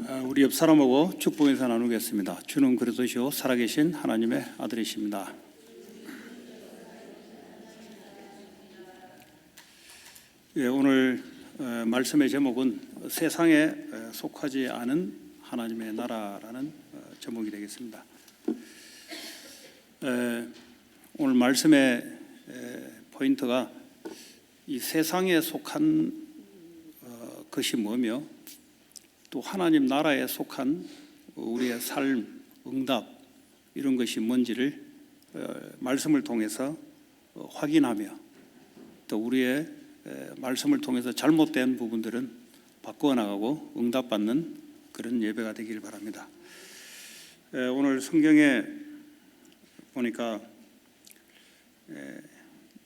우리 옆 사람하고 축복 인사 나누겠습니다. 주는 그리스도시요 살아계신 하나님의 아들이십니다. 오늘 말씀의 제목은 세상에 속하지 않은 하나님의 나라라는 제목이 되겠습니다. 오늘 말씀의 포인트가 이 세상에 속한 것이 뭐며 또 하나님 나라에 속한 우리의 삶, 응답 이런 것이 뭔지를 말씀을 통해서 확인하며 또 우리의 말씀을 통해서 잘못된 부분들은 바꾸어 나가고 응답받는 그런 예배가 되길 바랍니다. 오늘 성경에 보니까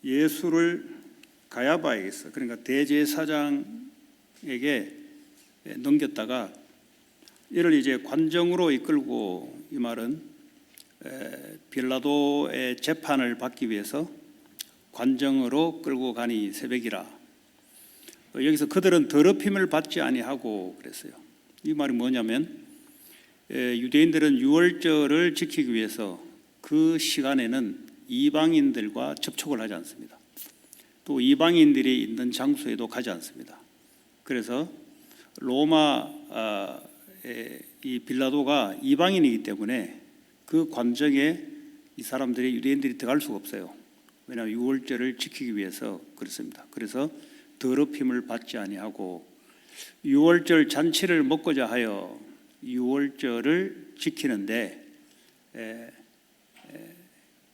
예수를 가야바에게서, 그러니까 대제사장에게 넘겼다가 이를 이제 관정으로 이끌고, 이 말은 빌라도의 재판을 받기 위해서 관정으로 끌고 가니 새벽이라. 여기서 그들은 더럽힘을 받지 아니하고 그랬어요. 이 말이 뭐냐면 유대인들은 유월절을 지키기 위해서 그 시간에는 이방인들과 접촉을 하지 않습니다. 또 이방인들이 있는 장소에도 가지 않습니다. 그래서 로마 이 빌라도가 이방인이기 때문에 그 관정에 이 사람들이, 유대인들이 들어갈 수가 없어요. 왜냐하면 유월절을 지키기 위해서 그렇습니다. 그래서 더럽힘을 받지 아니하고 유월절 잔치를 먹고자 하여 유월절을 지키는데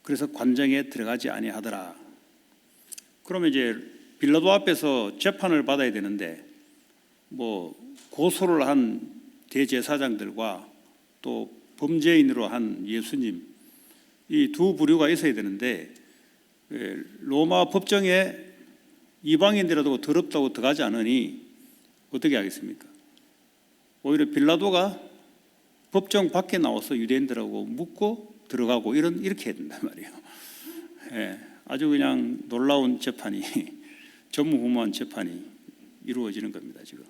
그래서 관정에 들어가지 아니하더라. 그러면 이제 빌라도 앞에서 재판을 받아야 되는데 고소를 한 대제사장들과 또 범죄인으로 한 예수님, 이 두 부류가 있어야 되는데 로마 법정에 이방인들이라도 더럽다고 들어가지 않으니 어떻게 하겠습니까? 오히려 빌라도가 법정 밖에 나와서 유대인들하고 묻고 들어가고 이렇게 해야 된단 말이에요. 아주 그냥 놀라운 재판이, 전무후무한 재판이 이루어지는 겁니다, 지금.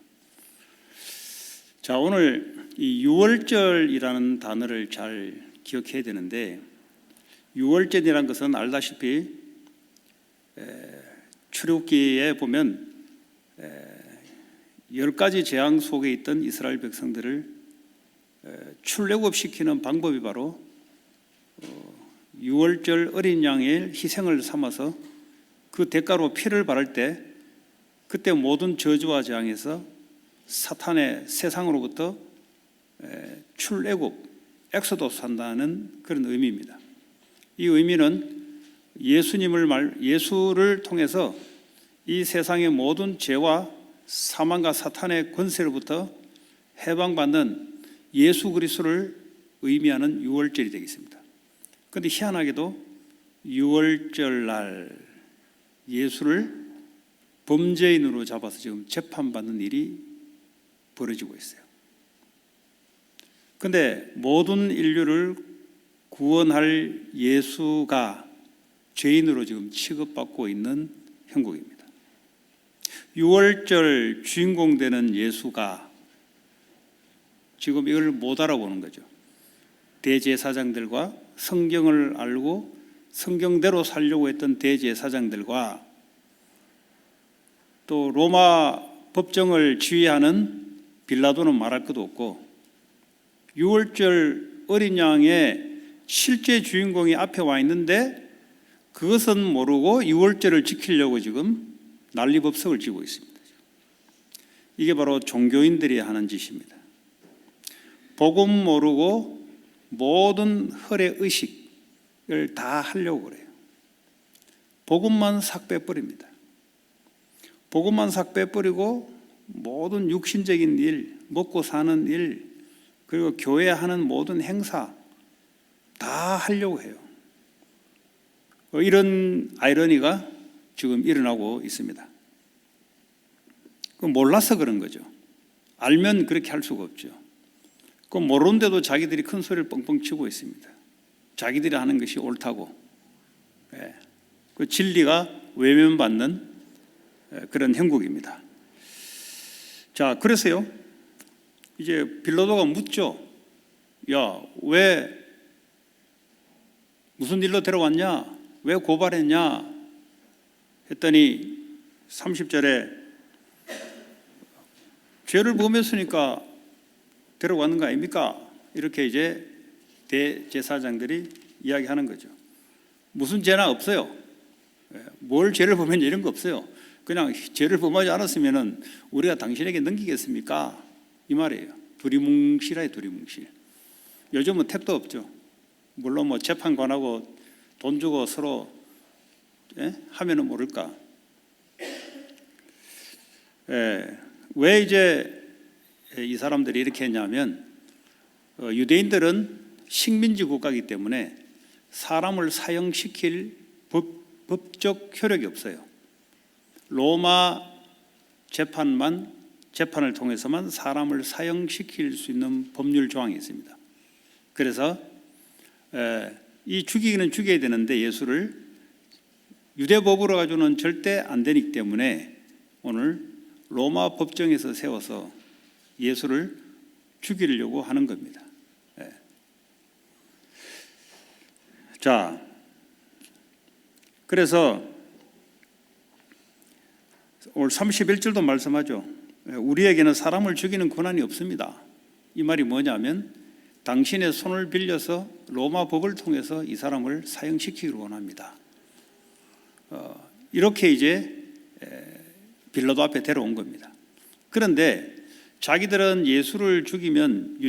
자, 오늘 이 유월절이라는 단어를 잘 기억해야 되는데, 유월절이라는 것은 알다시피 출애굽기에 보면 10가지 재앙 속에 있던 이스라엘 백성들을 출애굽시키는 방법이 바로 유월절 어린 양의 희생을 삼아서 그 대가로 피를 바를 때 그때 모든 저주와 재앙에서 사탄의 세상으로부터 출애굽, 엑소도스 한다는 그런 의미입니다. 이 의미는 예수를 통해서 이 세상의 모든 죄와 사망과 사탄의 권세로부터 해방받는 예수 그리스도를 의미하는 유월절이 되겠습니다. 그런데 희한하게도 유월절 날 예수를 범죄인으로 잡아서 지금 재판받는 일이 벌어지고 있어요. 그런데 모든 인류를 구원할 예수가 죄인으로 지금 취급받고 있는 형국입니다. 유월절 주인공 되는 예수가 지금 이걸 못 알아보는 거죠. 대제사장들과 성경을 알고 성경대로 살려고 했던 대제사장들과 또 로마 법정을 지휘하는 빌라도는 말할 것도 없고, 유월절 어린 양의 실제 주인공이 앞에 와 있는데 그것은 모르고 유월절을 지키려고 지금 난리법석을 지고 있습니다. 이게 바로 종교인들이 하는 짓입니다. 복음 모르고 모든 헐의 의식을 다 하려고 그래요. 복음만 싹 빼버립니다. 복음만 싹 빼버리고 모든 육신적인 일, 먹고 사는 일, 그리고 교회 하는 모든 행사 다 하려고 해요. 이런 아이러니가 지금 일어나고 있습니다. 몰라서 그런 거죠. 알면 그렇게 할 수가 없죠. 모르는데도 자기들이 큰 소리를 뻥뻥 치고 있습니다. 자기들이 하는 것이 옳다고. 그 진리가 외면받는 그런 형국입니다. 자, 그래서요, 이제 빌라도가 묻죠. 야, 왜 무슨 일로 데려왔냐? 왜 고발했냐? 했더니 30절에 죄를 범했으니까 데려왔는 거 아닙니까? 이렇게 이제 대제사장들이 이야기하는 거죠. 무슨 죄나 없어요. 뭘 죄를 범했냐 이런 거 없어요. 그냥 죄를 범하지 않았으면 우리가 당신에게 넘기겠습니까? 이 말이에요. 두리뭉실하게 두리뭉실. 요즘은 택도 없죠. 물론 뭐 재판관하고 돈 주고 서로 하면은 모를까. 왜 이제 이 사람들이 이렇게 했냐면 유대인들은 식민지 국가이기 때문에 사람을 사형시킬 법적 효력이 없어요. 로마 재판을 통해서만 사람을 사형시킬 수 있는 법률 조항이 있습니다. 그래서 이 죽이기는 죽여야 되는데 예수를 유대법으로 가지고는 절대 안 되기 때문에 오늘 로마 법정에서 세워서 예수를 죽이려고 하는 겁니다. 자, 그래서 오늘 31절도 말씀하죠. 우리에게는 사람을 죽이는 권한이 없습니다. 이 말이 뭐냐면 당신의 손을 빌려서 로마 법을 통해서 이 사람을 사형시키기를 원합니다. 이렇게 이제 빌라도 앞에 데려온 겁니다. 그런데 자기들은 예수를 죽이면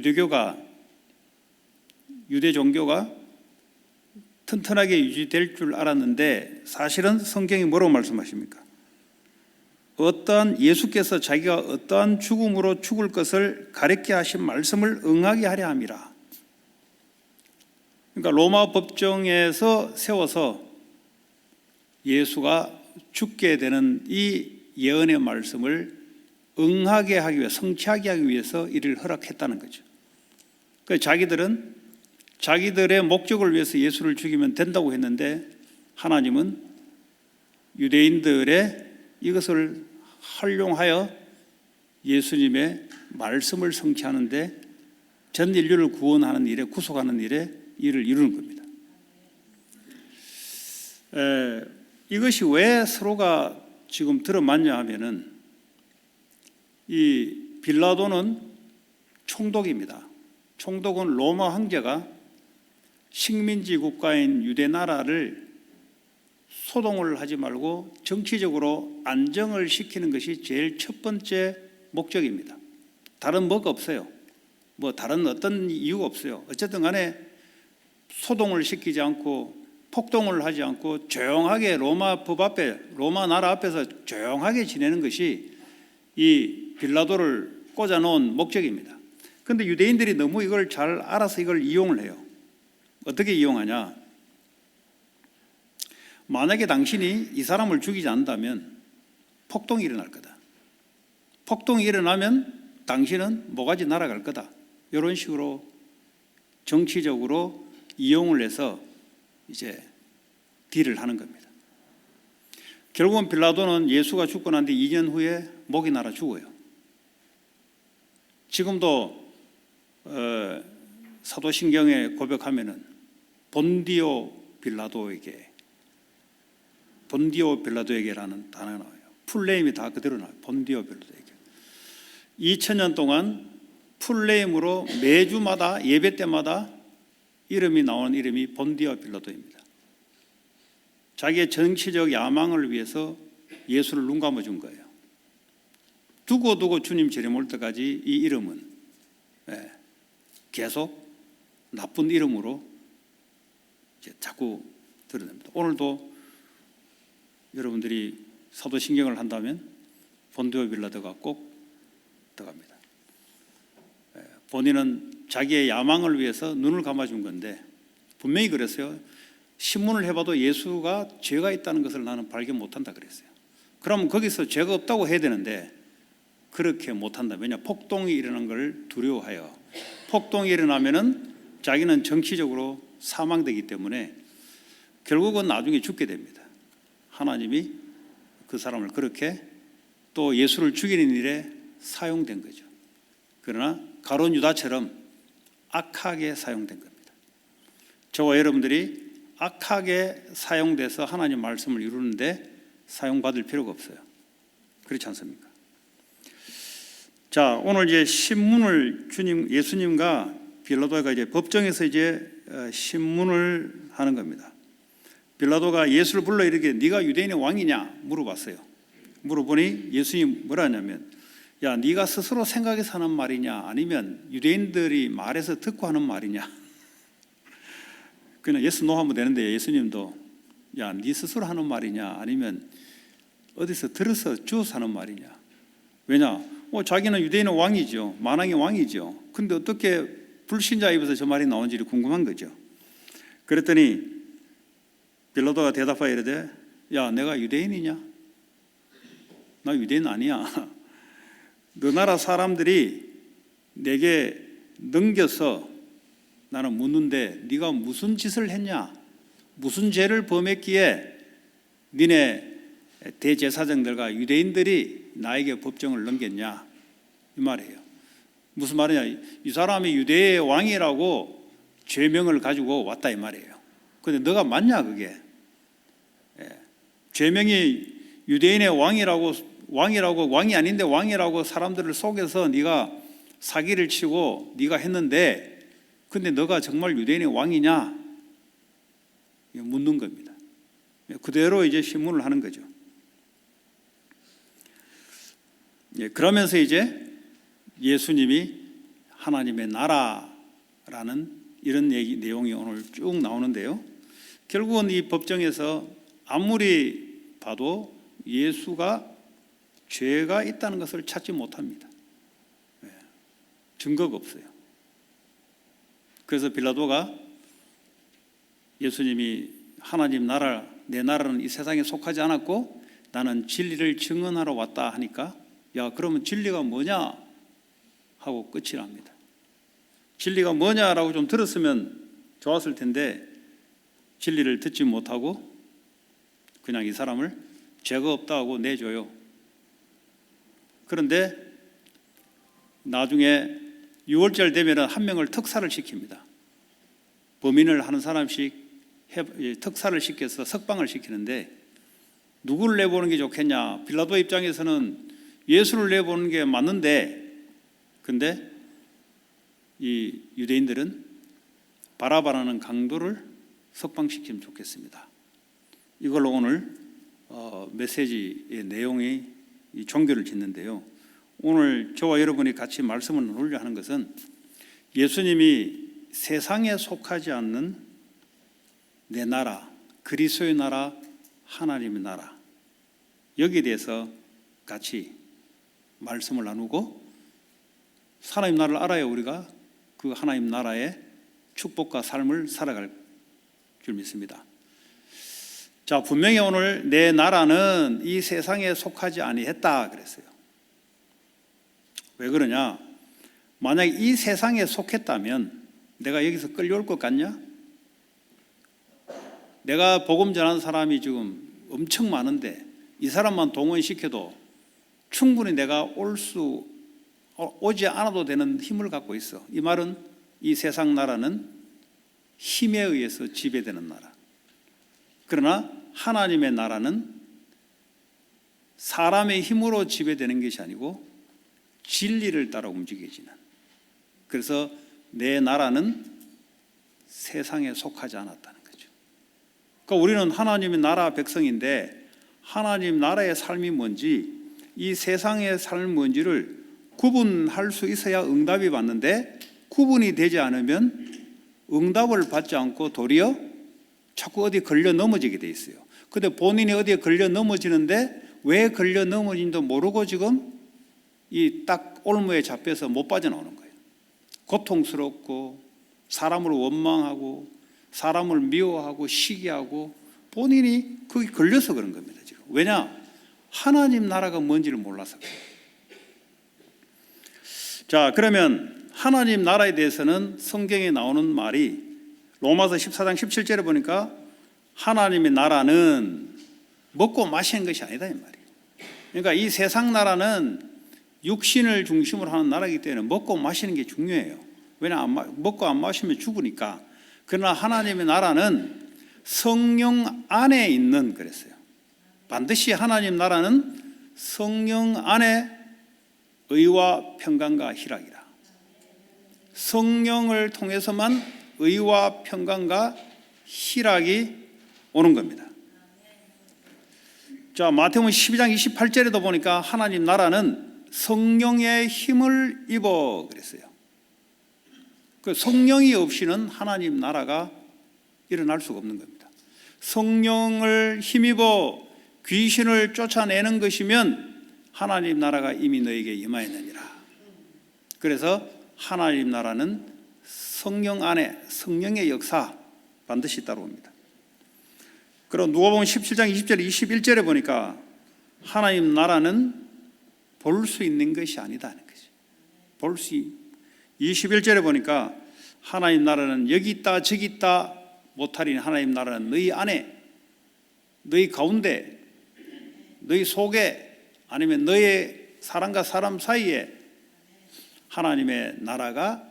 유대 종교가 튼튼하게 유지될 줄 알았는데 사실은 성경이 뭐라고 말씀하십니까? 예수께서 자기가 어떠한 죽음으로 죽을 것을 가르치게 하신 말씀을 응하게 하려 함이라. 그러니까 로마 법정에서 세워서 예수가 죽게 되는 이 예언의 말씀을 응하게 하기 위해 성취하게 하기 위해서 이를 허락했다는 거죠. 그러니까 자기들은 자기들의 목적을 위해서 예수를 죽이면 된다고 했는데 하나님은 유대인들의 이것을 활용하여 예수님의 말씀을 성취하는데 전 인류를 구원하는 일에 구속하는 일에 일을 이루는 겁니다. 이것이 왜 서로가 지금 들어맞냐 하면은 이 빌라도는 총독입니다. 총독은 로마 황제가 식민지 국가인 유대 나라를 소동을 하지 말고 정치적으로 안정을 시키는 것이 제일 첫 번째 목적입니다. 다른 뭐가 없어요. 뭐 다른 어떤 이유가 없어요. 어쨌든 간에 소동을 시키지 않고 폭동을 하지 않고 조용하게 로마 법 앞에, 로마 나라 앞에서 조용하게 지내는 것이 이 빌라도를 꽂아놓은 목적입니다. 그런데 유대인들이 너무 이걸 잘 알아서 이걸 이용을 해요. 어떻게 이용하냐? 만약에 당신이 이 사람을 죽이지 않는다면 폭동이 일어날 거다. 폭동이 일어나면 당신은 뭐가지 날아갈 거다. 이런 식으로 정치적으로 이용을 해서 이제 딜을 하는 겁니다. 결국은 빌라도는 예수가 죽고 난 뒤 2년 후에 목이 날아 죽어요. 지금도 사도신경에 고백하면은 본디오 빌라도에게라는 단어가 나와요. 풀네임이 다 그대로 나와요. 본디오 빌라도에게. 2000년 동안 풀네임으로 매주마다 예배 때마다 이름이 나오는 이름이 본디오 빌라도입니다. 자기의 정치적 야망을 위해서 예수를 눈 감아준 거예요. 두고 주님 재림 올 때까지 이 이름은 계속 나쁜 이름으로 자꾸 드러냅니다. 오늘도 여러분들이 사도신경을 한다면 본디오 빌라도가 꼭 들어갑니다. 본인은 자기의 야망을 위해서 눈을 감아준 건데 분명히 그랬어요. 신문을 해봐도 예수가 죄가 있다는 것을 나는 발견 못한다 그랬어요. 그럼 거기서 죄가 없다고 해야 되는데 그렇게 못한다. 왜냐? 폭동이 일어난 걸 두려워하여. 폭동이 일어나면은 자기는 정치적으로 사망되기 때문에 결국은 나중에 죽게 됩니다. 하나님이 그 사람을 그렇게 또 예수를 죽이는 일에 사용된 거죠. 그러나 가룟 유다처럼 악하게 사용된 겁니다. 저와 여러분들이 악하게 사용돼서 하나님 말씀을 이루는데 사용받을 필요가 없어요. 그렇지 않습니까? 자, 오늘 이제 신문을 예수님과 빌라도가 이제 법정에서 이제 신문을 하는 겁니다. 빌라도가 예수를 불러 이르되 네가 유대인의 왕이냐 물어봤어요. 물어보니 예수님이 뭐라 하냐면 야, 네가 스스로 생각해서 하는 말이냐 아니면 유대인들이 말해서 듣고 하는 말이냐. 그냥 예스 노 하면 되는데 예수님도 야, 네 스스로 하는 말이냐 아니면 어디서 들어서 주워서 하는 말이냐. 왜냐? 자기는 유대인의 왕이죠. 만왕의 왕이죠. 근데 어떻게 불신자 입에서 저 말이 나온지 궁금한 거죠. 그랬더니 빌라도가 대답하여 이르되 야, 내가 유대인이냐? 나 유대인 아니야. 너 나라 사람들이 내게 넘겨서 나는 묻는데 네가 무슨 짓을 했냐? 무슨 죄를 범했기에 니네 대제사장들과 유대인들이 나에게 법정을 넘겼냐? 이 말이에요. 무슨 말이냐? 이 사람이 유대의 왕이라고 죄명을 가지고 왔다 이 말이에요. 근데 너가 맞냐 그게? 죄명이 유대인의 왕이 아닌데 왕이라고 사람들을 속여서 네가 사기를 치고 네가 했는데 근데 너가 정말 유대인의 왕이냐? 묻는 겁니다. 그대로 이제 신문을 하는 거죠. 그러면서 이제 예수님이 하나님의 나라라는 이런 내용이 오늘 쭉 나오는데요. 결국은 이 법정에서 아무리 봐도 예수가 죄가 있다는 것을 찾지 못합니다. 증거가 없어요. 그래서 빌라도가 예수님이 하나님 나라, 내 나라는 이 세상에 속하지 않았고 나는 진리를 증언하러 왔다 하니까 야, 그러면 진리가 뭐냐? 하고 끝이 납니다. 진리가 뭐냐라고 좀 들었으면 좋았을 텐데 진리를 듣지 못하고 그냥 이 사람을 죄가 없다고 내줘요. 그런데 나중에 6월절 되면 한 명을 특사를 시킵니다. 범인을 하는 사람씩 특사를 시켜서 석방을 시키는데 누구를 내보는 게 좋겠냐? 빌라도 입장에서는 예수를 내보는 게 맞는데 근데 이 유대인들은 바라바라는 강도를 석방시키면 좋겠습니다. 이걸로 오늘 메시지의 내용이 이 종교를 짓는데요. 오늘 저와 여러분이 같이 말씀을 나누려 하는 것은 예수님이 세상에 속하지 않는 내 나라, 그리스도의 나라, 하나님의 나라 여기에 대해서 같이 말씀을 나누고 하나님 나라를 알아야 우리가 그 하나님 나라의 축복과 삶을 살아갈 줄 믿습니다. 자, 분명히 오늘 내 나라는 이 세상에 속하지 아니했다 그랬어요. 왜 그러냐? 만약 이 세상에 속했다면 내가 여기서 끌려올 것 같냐? 내가 복음 전하는 사람이 지금 엄청 많은데 이 사람만 동원시켜도 충분히 내가 오지 않아도 되는 힘을 갖고 있어. 이 말은 이 세상 나라는 힘에 의해서 지배되는 나라. 그러나 하나님의 나라는 사람의 힘으로 지배되는 것이 아니고 진리를 따라 움직여지는. 그래서 내 나라는 세상에 속하지 않았다는 거죠. 그러니까 우리는 하나님의 나라 백성인데 하나님 나라의 삶이 뭔지 이 세상의 삶이 뭔지를 구분할 수 있어야 응답이 받는데 구분이 되지 않으면 응답을 받지 않고 도리어 자꾸 어디에 걸려 넘어지게 돼 있어요. 근데 본인이 어디에 걸려 넘어지는데 왜 걸려 넘어진지도 모르고 지금 이 딱 올무에 잡혀서 못 빠져나오는 거예요. 고통스럽고 사람을 원망하고 사람을 미워하고 시기하고 본인이 거기 걸려서 그런 겁니다. 지금. 왜냐? 하나님 나라가 뭔지를 몰라서 그래요. 자, 그러면 하나님 나라에 대해서는 성경에 나오는 말이 로마서 14장 17절에 보니까 하나님의 나라는 먹고 마시는 것이 아니다 이 말이에요. 그러니까 이 세상 나라는 육신을 중심으로 하는 나라이기 때문에 먹고 마시는 게 중요해요. 왜냐하면 먹고 안 마시면 죽으니까. 그러나 하나님의 나라는 성령 안에 있는, 그랬어요. 반드시 하나님 나라는 성령 안에 의와 평강과 희락이라. 성령을 통해서만 의와 평강과 희락이 오는 겁니다. 자, 마태복음 12장 28절에도 보니까 하나님 나라는 성령의 힘을 입어 그랬어요. 그 성령이 없이는 하나님 나라가 일어날 수가 없는 겁니다. 성령을 힘입어 귀신을 쫓아내는 것이면 하나님 나라가 이미 너에게 임하였느니라. 그래서 하나님 나라는 성령 안에 성령의 역사 반드시 따라옵니다. 그리고 누가복음 17장 20절 21절에 보니까 하나님 나라는 볼 수 있는 것이 아니다는 거죠. 21절에 보니까 하나님 나라는 여기 있다 저기 있다 못하리니 하나님 나라는 너희 안에, 너희 가운데, 너희 속에, 아니면 너의 사람과 사람 사이에 하나님의 나라가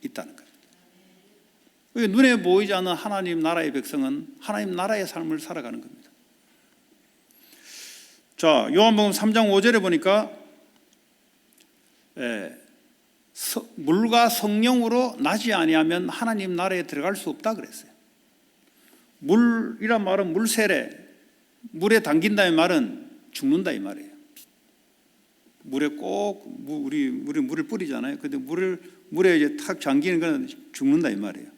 있다는 거예요. 눈에 보이지 않는 하나님 나라의 백성은 하나님 나라의 삶을 살아가는 겁니다. 자, 요한복음 3장 5절에 보니까 물과 성령으로 나지 아니하면 하나님 나라에 들어갈 수 없다 그랬어요. 물이란 말은 물세례, 물에 담긴다의 말은 죽는다 이 말이에요. 물에 꼭 우리 물을 뿌리잖아요. 근데 물에 이제 탁 잠기는 건 죽는다 이 말이에요.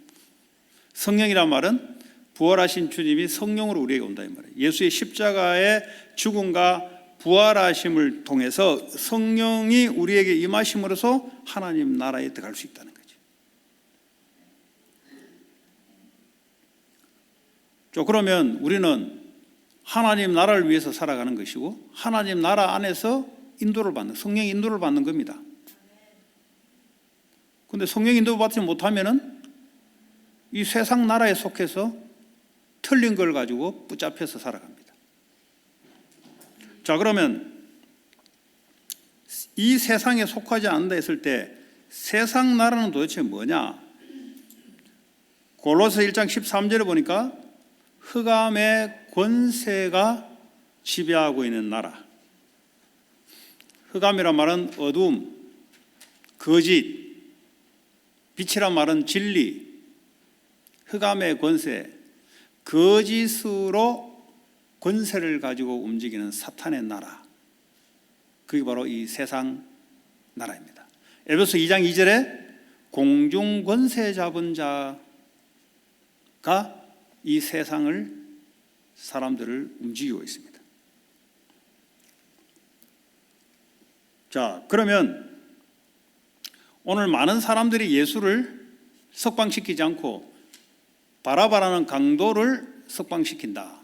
성령이란 말은 부활하신 주님이 성령으로 우리에게 온다 이 말이에요. 예수의 십자가의 죽음과 부활하심을 통해서 성령이 우리에게 임하심으로써 하나님 나라에 들어갈 수 있다는 거죠. 자, 그러면 우리는 하나님 나라를 위해서 살아가는 것이고 하나님 나라 안에서 인도를 받는, 성령 인도를 받는 겁니다. 그런데 성령 인도 받지 못하면은 이 세상 나라에 속해서 틀린 걸 가지고 붙잡혀서 살아갑니다. 자, 그러면 이 세상에 속하지 않는다 했을 때 세상 나라는 도대체 뭐냐? 골로새 1장 13절에 보니까 흑암의 권세가 지배하고 있는 나라. 흑암이란 말은 어둠, 거짓, 빛이란 말은 진리, 흑암의 권세, 거짓으로 권세를 가지고 움직이는 사탄의 나라. 그게 바로 이 세상 나라입니다. 에베소 2장 2절에 공중 권세 잡은 자가 이 세상을, 사람들을 움직이고 있습니다. 자, 그러면 오늘 많은 사람들이 예수를 석방시키지 않고 바라바라는 강도를 석방시킨다.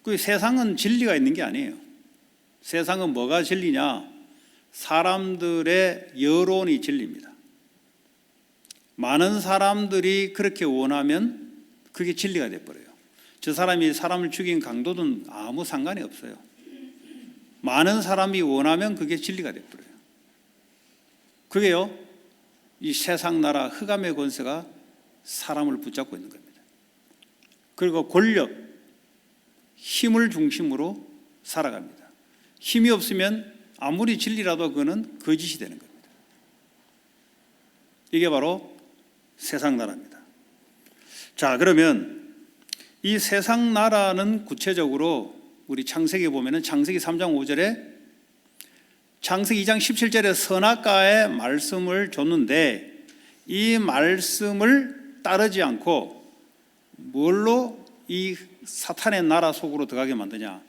그 세상은 진리가 있는 게 아니에요. 세상은 뭐가 진리냐? 사람들의 여론이 진리입니다. 많은 사람들이 그렇게 원하면 그게 진리가 돼버려요. 저 사람이 사람을 죽인 강도든 아무 상관이 없어요. 많은 사람이 원하면 그게 진리가 돼버려요. 그게요, 이 세상 나라 흑암의 권세가 사람을 붙잡고 있는 겁니다. 그리고 권력, 힘을 중심으로 살아갑니다. 힘이 없으면 아무리 진리라도 그거는 거짓이 되는 겁니다. 이게 바로 세상 나라입니다. 자, 그러면 이 세상 나라는 구체적으로 우리 창세기에 보면은 창세기 3장 5절에 창세기 2장 17절에 선악과의 말씀을 줬는데 이 말씀을 따르지 않고 뭘로 이 사탄의 나라 속으로 들어가게 만드냐?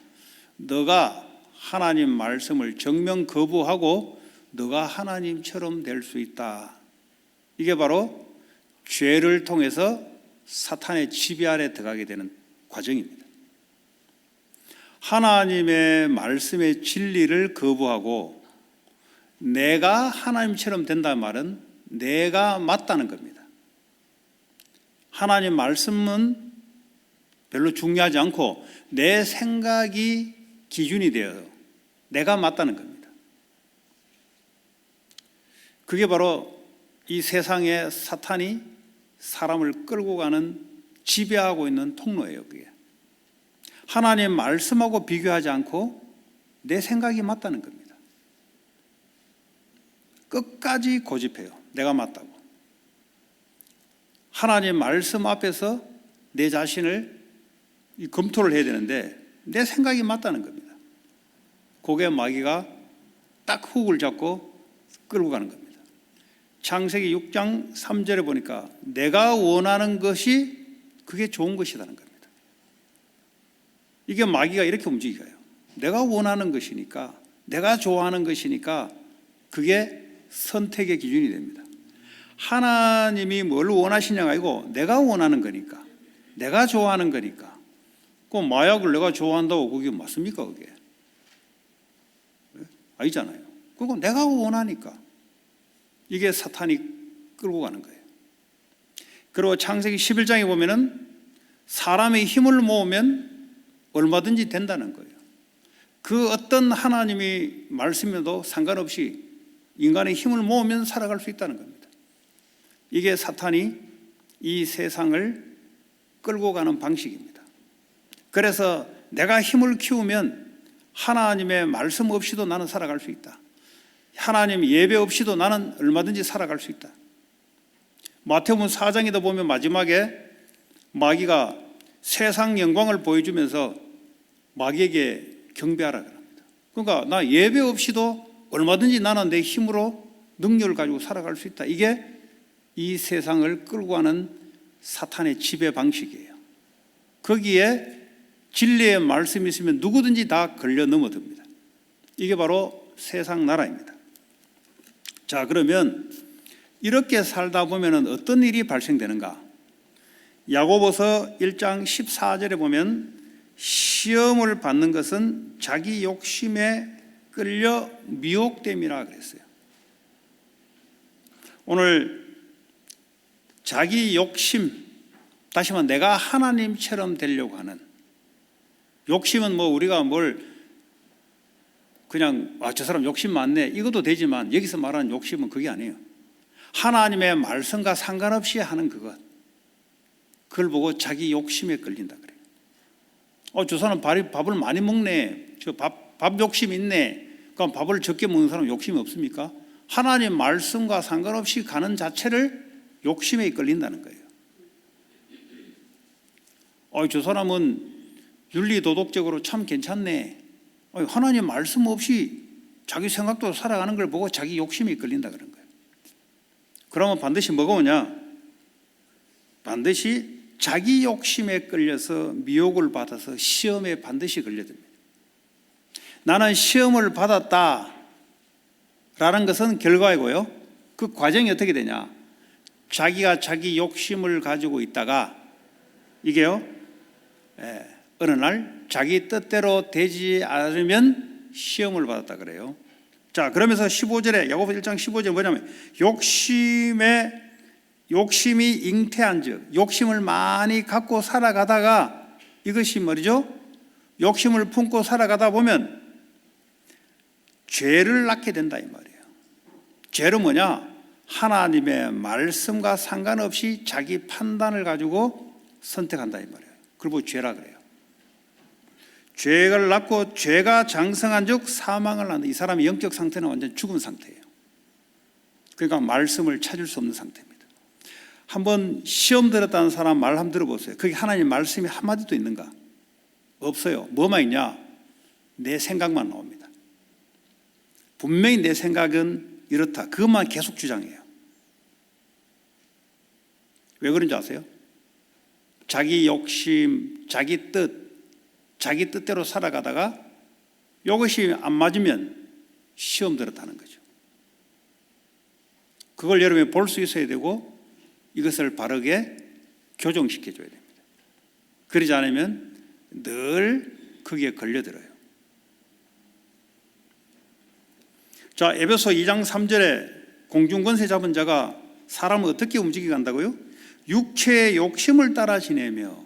너가 하나님 말씀을 정면 거부하고 너가 하나님처럼 될 수 있다. 이게 바로 죄를 통해서 사탄의 지배 아래 들어가게 되는 과정입니다. 하나님의 말씀의 진리를 거부하고 내가 하나님처럼 된다는 말은 내가 맞다는 겁니다. 하나님 말씀은 별로 중요하지 않고 내 생각이 기준이 되어서 내가 맞다는 겁니다. 그게 바로 이 세상에 사탄이 사람을 끌고 가는, 지배하고 있는 통로예요. 그게 하나님 말씀하고 비교하지 않고 내 생각이 맞다는 겁니다. 끝까지 고집해요. 내가 맞다고. 하나님 말씀 앞에서 내 자신을 검토를 해야 되는데 내 생각이 맞다는 겁니다. 그게 마귀가 딱 훅을 잡고 끌고 가는 겁니다. 창세기 6장 3절에 보니까 내가 원하는 것이 그게 좋은 것이라는 겁니다. 이게 마귀가 이렇게 움직여요. 내가 원하는 것이니까, 내가 좋아하는 것이니까 그게 선택의 기준이 됩니다. 하나님이 뭘 원하시냐가 아니고 내가 원하는 거니까, 내가 좋아하는 거니까. 그 마약을 내가 좋아한다고 그게 맞습니까? 그게 아니잖아요. 그거 내가 원하니까. 이게 사탄이 끌고 가는 거예요. 그리고 창세기 11장에 보면은 사람의 힘을 모으면 얼마든지 된다는 거예요. 그 어떤 하나님이 말씀에도 상관없이 인간의 힘을 모으면 살아갈 수 있다는 겁니다. 이게 사탄이 이 세상을 끌고 가는 방식입니다. 그래서 내가 힘을 키우면 하나님의 말씀 없이도 나는 살아갈 수 있다. 하나님 예배 없이도 나는 얼마든지 살아갈 수 있다. 마태복음 4장에도 보면 마지막에 마귀가 세상 영광을 보여주면서 마귀에게 경배하라 그럽니다. 그러니까 나 예배 없이도 얼마든지 나는 내 힘으로 능력을 가지고 살아갈 수 있다. 이게 이 세상을 끌고 가는 사탄의 지배 방식이에요. 거기에 진리의 말씀이 있으면 누구든지 다 걸려 넘어듭니다. 이게 바로 세상 나라입니다. 자, 그러면 이렇게 살다 보면 어떤 일이 발생되는가? 야고보서 1장 14절에 보면 시험을 받는 것은 자기 욕심에 끌려 미혹됨이라 그랬어요. 오늘 자기 욕심, 다시 말하면 내가 하나님처럼 되려고 하는 욕심은 뭐 우리가 뭘 그냥 저 사람 욕심 많네 이것도 되지만 여기서 말하는 욕심은 그게 아니에요. 하나님의 말씀과 상관없이 하는 그것, 그걸 보고 자기 욕심에 끌린다 그래요. 저 사람 밥을 많이 먹네, 저 밥 욕심 있네. 그럼 밥을 적게 먹는 사람 욕심이 없습니까? 하나님 말씀과 상관없이 가는 자체를 욕심에 끌린다는 거예요. 저 사람은 윤리도덕적으로 참 괜찮네. 하나님 말씀 없이 자기 생각도 살아가는 걸 보고 자기 욕심이 끌린다 그런 거예요. 그러면 반드시 뭐가 오냐? 반드시 자기 욕심에 끌려서 미혹을 받아서 시험에 반드시 걸려듭니다. 나는 시험을 받았다 라는 것은 결과이고요. 그 과정이 어떻게 되냐? 자기가 자기 욕심을 가지고 있다가 이게요, 어느 날 자기 뜻대로 되지 않으면 시험을 받았다 그래요. 자, 그러면서 15절에 야고보 1장 15절에 뭐냐면 욕심이 잉태한 즉, 욕심을 많이 갖고 살아가다가 이것이 말이죠, 욕심을 품고 살아가다 보면 죄를 낳게 된다 이 말이에요. 죄는 뭐냐? 하나님의 말씀과 상관없이 자기 판단을 가지고 선택한다 이 말이에요. 그리고 죄라 그래요. 죄를 낳고 죄가 장성한 즉 사망을 낳는다. 이 사람의 영적 상태는 완전 죽은 상태예요. 그러니까 말씀을 찾을 수 없는 상태입니다. 한번 시험 들었다는 사람 말 한번 들어보세요. 거기 하나님 말씀이 한마디도 있는가? 없어요. 뭐만 있냐? 내 생각만 나옵니다. 분명히 내 생각은 이렇다. 그것만 계속 주장해요. 왜 그런지 아세요? 자기 욕심, 자기 뜻대로 살아가다가 이것이 안 맞으면 시험 들었다는 거죠. 그걸 여러분이 볼 수 있어야 되고 이것을 바르게 교정시켜줘야 됩니다. 그러지 않으면 늘 거기에 걸려들어요. 자, 에베소 2장 3절에 공중권세 잡은 자가 사람을 어떻게 움직이게 한다고요? 육체의 욕심을 따라 지내며.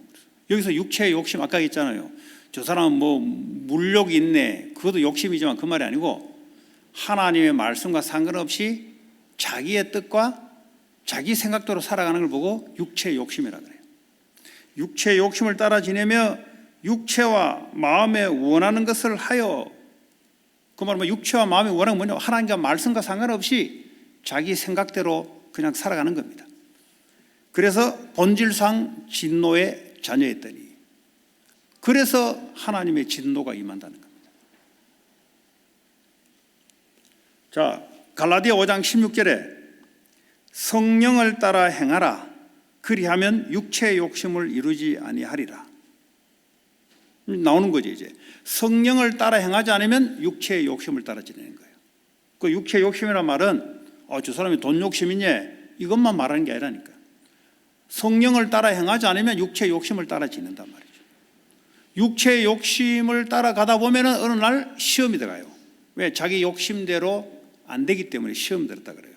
여기서 육체의 욕심 아까 했잖아요. 저 사람은 뭐 물욕이 있네. 그것도 욕심이지만 그 말이 아니고 하나님의 말씀과 상관없이 자기의 뜻과 자기 생각대로 살아가는 걸 보고 육체의 욕심이라 그래요. 육체의 욕심을 따라 지내며 육체와 마음에 원하는 것을 하여, 그 말은 육체와 마음에 원하는 건 뭐냐? 하나님과 말씀과 상관없이 자기 생각대로 그냥 살아가는 겁니다. 그래서 본질상 진노의 자녀였더니, 그래서 하나님의 진노가 임한다는 겁니다. 자, 갈라디아 5장 16절에 성령을 따라 행하라. 그리하면 육체의 욕심을 이루지 아니하리라. 나오는 거죠. 이제 성령을 따라 행하지 않으면 육체의 욕심을 따라 지내는 거예요. 그 육체의 욕심이란 말은 저 사람이 돈 욕심이냐 이것만 말하는 게 아니라니까. 성령을 따라 행하지 않으면 육체의 욕심을 따라 지낸단 말이죠. 육체의 욕심을 따라가다 보면 어느 날 시험이 들어가요. 왜? 자기 욕심대로 안 되기 때문에 시험 들었다 그래요.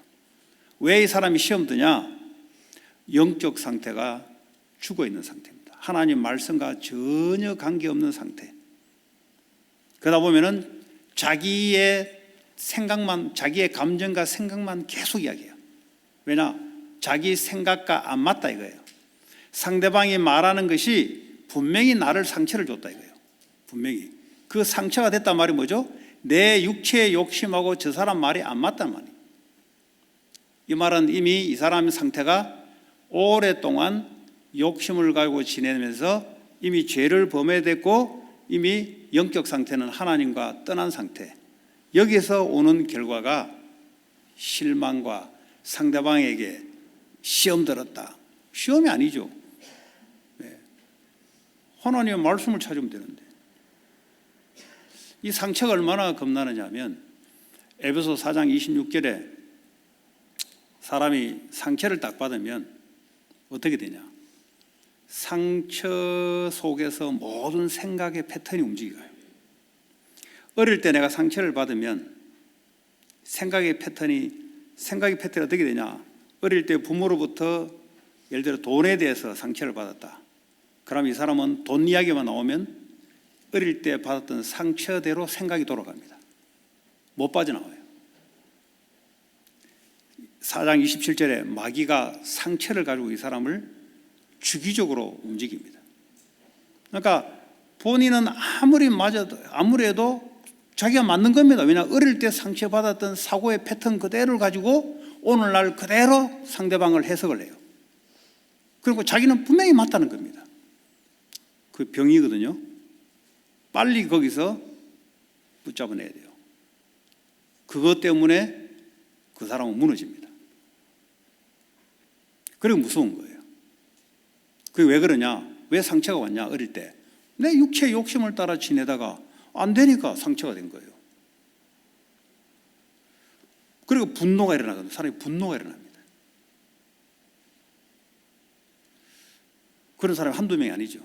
왜 이 사람이 시험 드냐? 영적 상태가 죽어 있는 상태입니다. 하나님 말씀과 전혀 관계없는 상태. 그러다 보면은 자기의 생각만, 자기의 감정과 생각만 계속 이야기해요. 왜냐? 자기 생각과 안 맞다 이거예요. 상대방이 말하는 것이 분명히 나를 상처를 줬다 이거예요. 분명히. 그 상처가 됐단 말이 뭐죠? 내 육체의 욕심하고 저 사람 말이 안 맞단 말이에요. 이 말은 이미 이 사람의 상태가 오랫동안 욕심을 가지고 지내면서 이미 죄를 범해댔고 이미 영적 상태는 하나님과 떠난 상태. 여기서 오는 결과가 실망과 상대방에게 시험 들었다. 시험이 아니죠. 하나님의 말씀을 찾으면 되는데. 이 상처가 얼마나 겁나느냐면 에베소 4장 26절에 사람이 상처를 딱 받으면 어떻게 되냐? 상처 속에서 모든 생각의 패턴이 움직여요. 어릴 때 내가 상처를 받으면 생각의 패턴이 어떻게 되냐? 어릴 때 부모로부터 예를 들어 돈에 대해서 상처를 받았다. 그럼 이 사람은 돈 이야기만 나오면 어릴 때 받았던 상처대로 생각이 돌아갑니다. 못 빠져나와요. 4장 27절에 마귀가 상처를 가지고 이 사람을 주기적으로 움직입니다. 그러니까 본인은 아무래도 자기가 맞는 겁니다. 왜냐? 어릴 때 상처받았던 사고의 패턴 그대로를 가지고 오늘날 그대로 상대방을 해석을 해요. 그리고 자기는 분명히 맞다는 겁니다. 그 병이거든요. 빨리 거기서 붙잡아내야 돼요. 그것 때문에 그 사람은 무너집니다. 그리고 무서운 거예요. 그게 왜 그러냐? 왜 상처가 왔냐? 어릴 때 내 육체의 욕심을 따라 지내다가 안 되니까 상처가 된 거예요. 그리고 분노가 일어나거든요. 사람이 분노가 일어납니다. 그런 사람이 한두 명이 아니죠.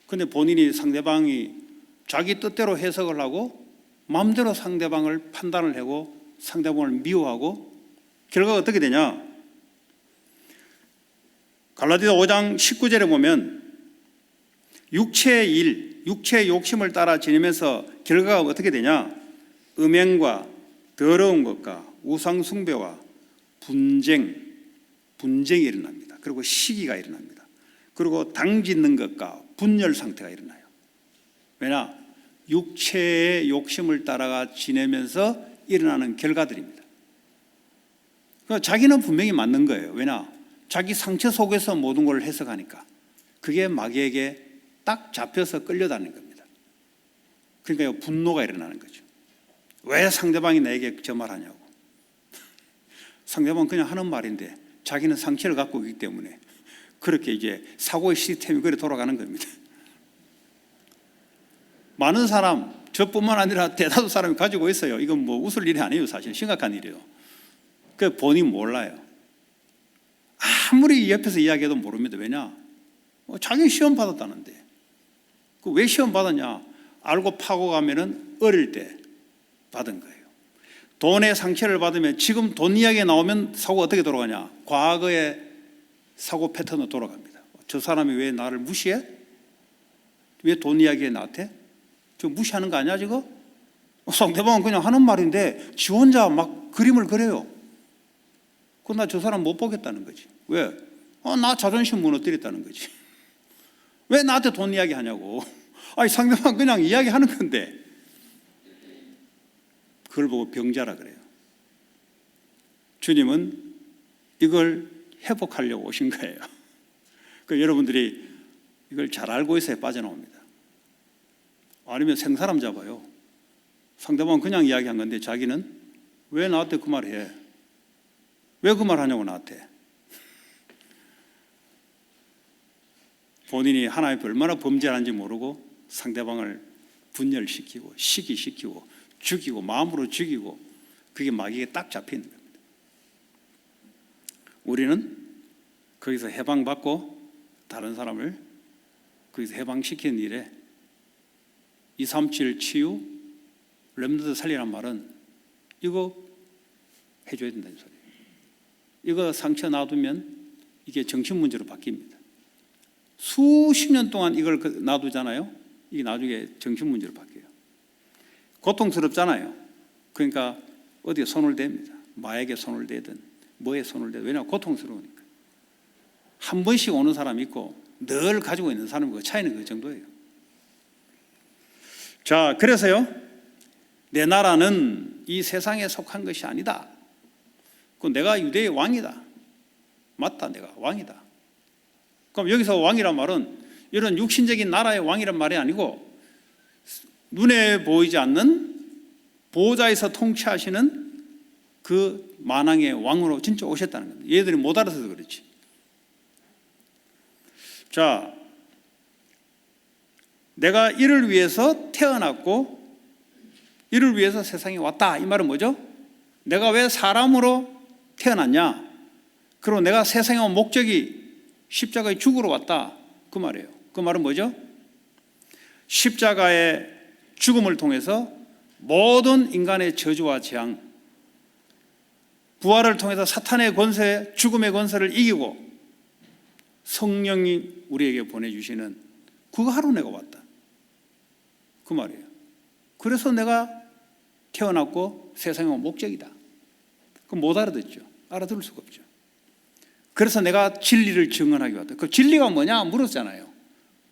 근데 본인이 상대방이 자기 뜻대로 해석을 하고 마음대로 상대방을 판단을 하고 상대방을 미워하고 결과가 어떻게 되냐? 갈라디아 5장 19절에 보면 육체의 일, 육체의 욕심을 따라 지내면서 결과가 어떻게 되냐? 음행과 더러운 것과 우상 숭배와 분쟁이 일어납니다. 그리고 시기가 일어납니다. 그리고 당짓는 것과 분열 상태가 일어나요. 왜냐? 육체의 욕심을 따라가 지내면서 일어나는 결과들입니다. 그러니까 자기는 분명히 맞는 거예요. 왜냐? 자기 상처 속에서 모든 걸 해석하니까. 그게 마귀에게 딱 잡혀서 끌려다니는 겁니다. 그러니까 분노가 일어나는 거죠. 왜 상대방이 나에게 저 말하냐고. 상대방은 그냥 하는 말인데 자기는 상처를 갖고 있기 때문에 그렇게 이제 사고의 시스템이 그렇게 돌아가는 겁니다. 많은 사람, 저뿐만 아니라 대다수 사람이 가지고 있어요. 이건 뭐 웃을 일이 아니에요. 사실 심각한 일이에요. 그 본인 몰라요. 아무리 옆에서 이야기해도 모릅니다. 왜냐? 자기 시험 받았다는데. 그 왜 시험 받았냐? 알고 파고 가면은 어릴 때 받은 거예요. 돈의 상처를 받으면 지금 돈 이야기 나오면 사고가 어떻게 돌아가냐? 과거의 사고 패턴으로 돌아갑니다. 저 사람이 왜 나를 무시해? 왜 돈 이야기에 나한테? 저 무시하는 거 아니야 지금? 상대방은 그냥 하는 말인데 지 혼자 막 그림을 그려요. 그럼 나 저 사람 못 보겠다는 거지. 왜? 나 자존심 무너뜨렸다는 거지. 왜 나한테 돈 이야기 하냐고. 아니, 상대방 그냥 이야기하는 건데. 그걸 보고 병자라 그래요. 주님은 이걸 회복하려고 오신 거예요. 그 여러분들이 이걸 잘 알고 있어야 빠져나옵니다. 아니면 생사람 잡아요. 상대방은 그냥 이야기한 건데 자기는 왜 나한테 그 말을 해? 왜 그 말 하냐고 나한테. 본인이 하나님 얼마나 범죄하는지 모르고 상대방을 분열시키고 시기시키고 죽이고 마음으로 죽이고 그게 마귀에 딱 잡혀 있는 겁니다. 우리는 거기서 해방받고 다른 사람을 거기서 해방시키는 일에 237 치유, 렘넌트 살리란 말은 이거 해줘야 된다는 소리예요. 이거 상처 놔두면 이게 정신 문제로 바뀝니다. 수십 년 동안 이걸 놔두잖아요. 이게 나중에 정신 문제로 바뀌어요. 고통스럽잖아요. 그러니까 어디에 손을 댑니다. 마약에 손을 대든 뭐에 손을 대든. 왜냐하면 고통스러우니까. 한 번씩 오는 사람이 있고 늘 가지고 있는 사람이 그 차이는 그 정도예요. 자, 그래서요, 내 나라는 이 세상에 속한 것이 아니다. 내가 유대의 왕이다. 맞다, 내가 왕이다. 그럼 여기서 왕이란 말은 이런 육신적인 나라의 왕이란 말이 아니고 눈에 보이지 않는 보좌에서 통치하시는 그 만왕의 왕으로 진짜 오셨다는 겁니다. 얘들이 못 알아서서 그렇지. 자, 내가 이를 위해서 태어났고 이를 위해서 세상에 왔다. 이 말은 뭐죠? 내가 왜 사람으로 태어났냐? 그리고 내가 세상에 온 목적이 십자가에 죽으러 왔다. 그 말이에요. 그 말은 뭐죠? 십자가의 죽음을 통해서 모든 인간의 저주와 재앙, 부활을 통해서 사탄의 권세, 죽음의 권세를 이기고 성령이 우리에게 보내주시는 그거 하러 내가 왔다. 그 말이에요. 그래서 내가 태어났고 세상에 온 목적이다. 그럼 못 알아듣죠. 알아들을 수가 없죠. 그래서 내가 진리를 증언하기 왔다. 그 진리가 뭐냐 물었잖아요.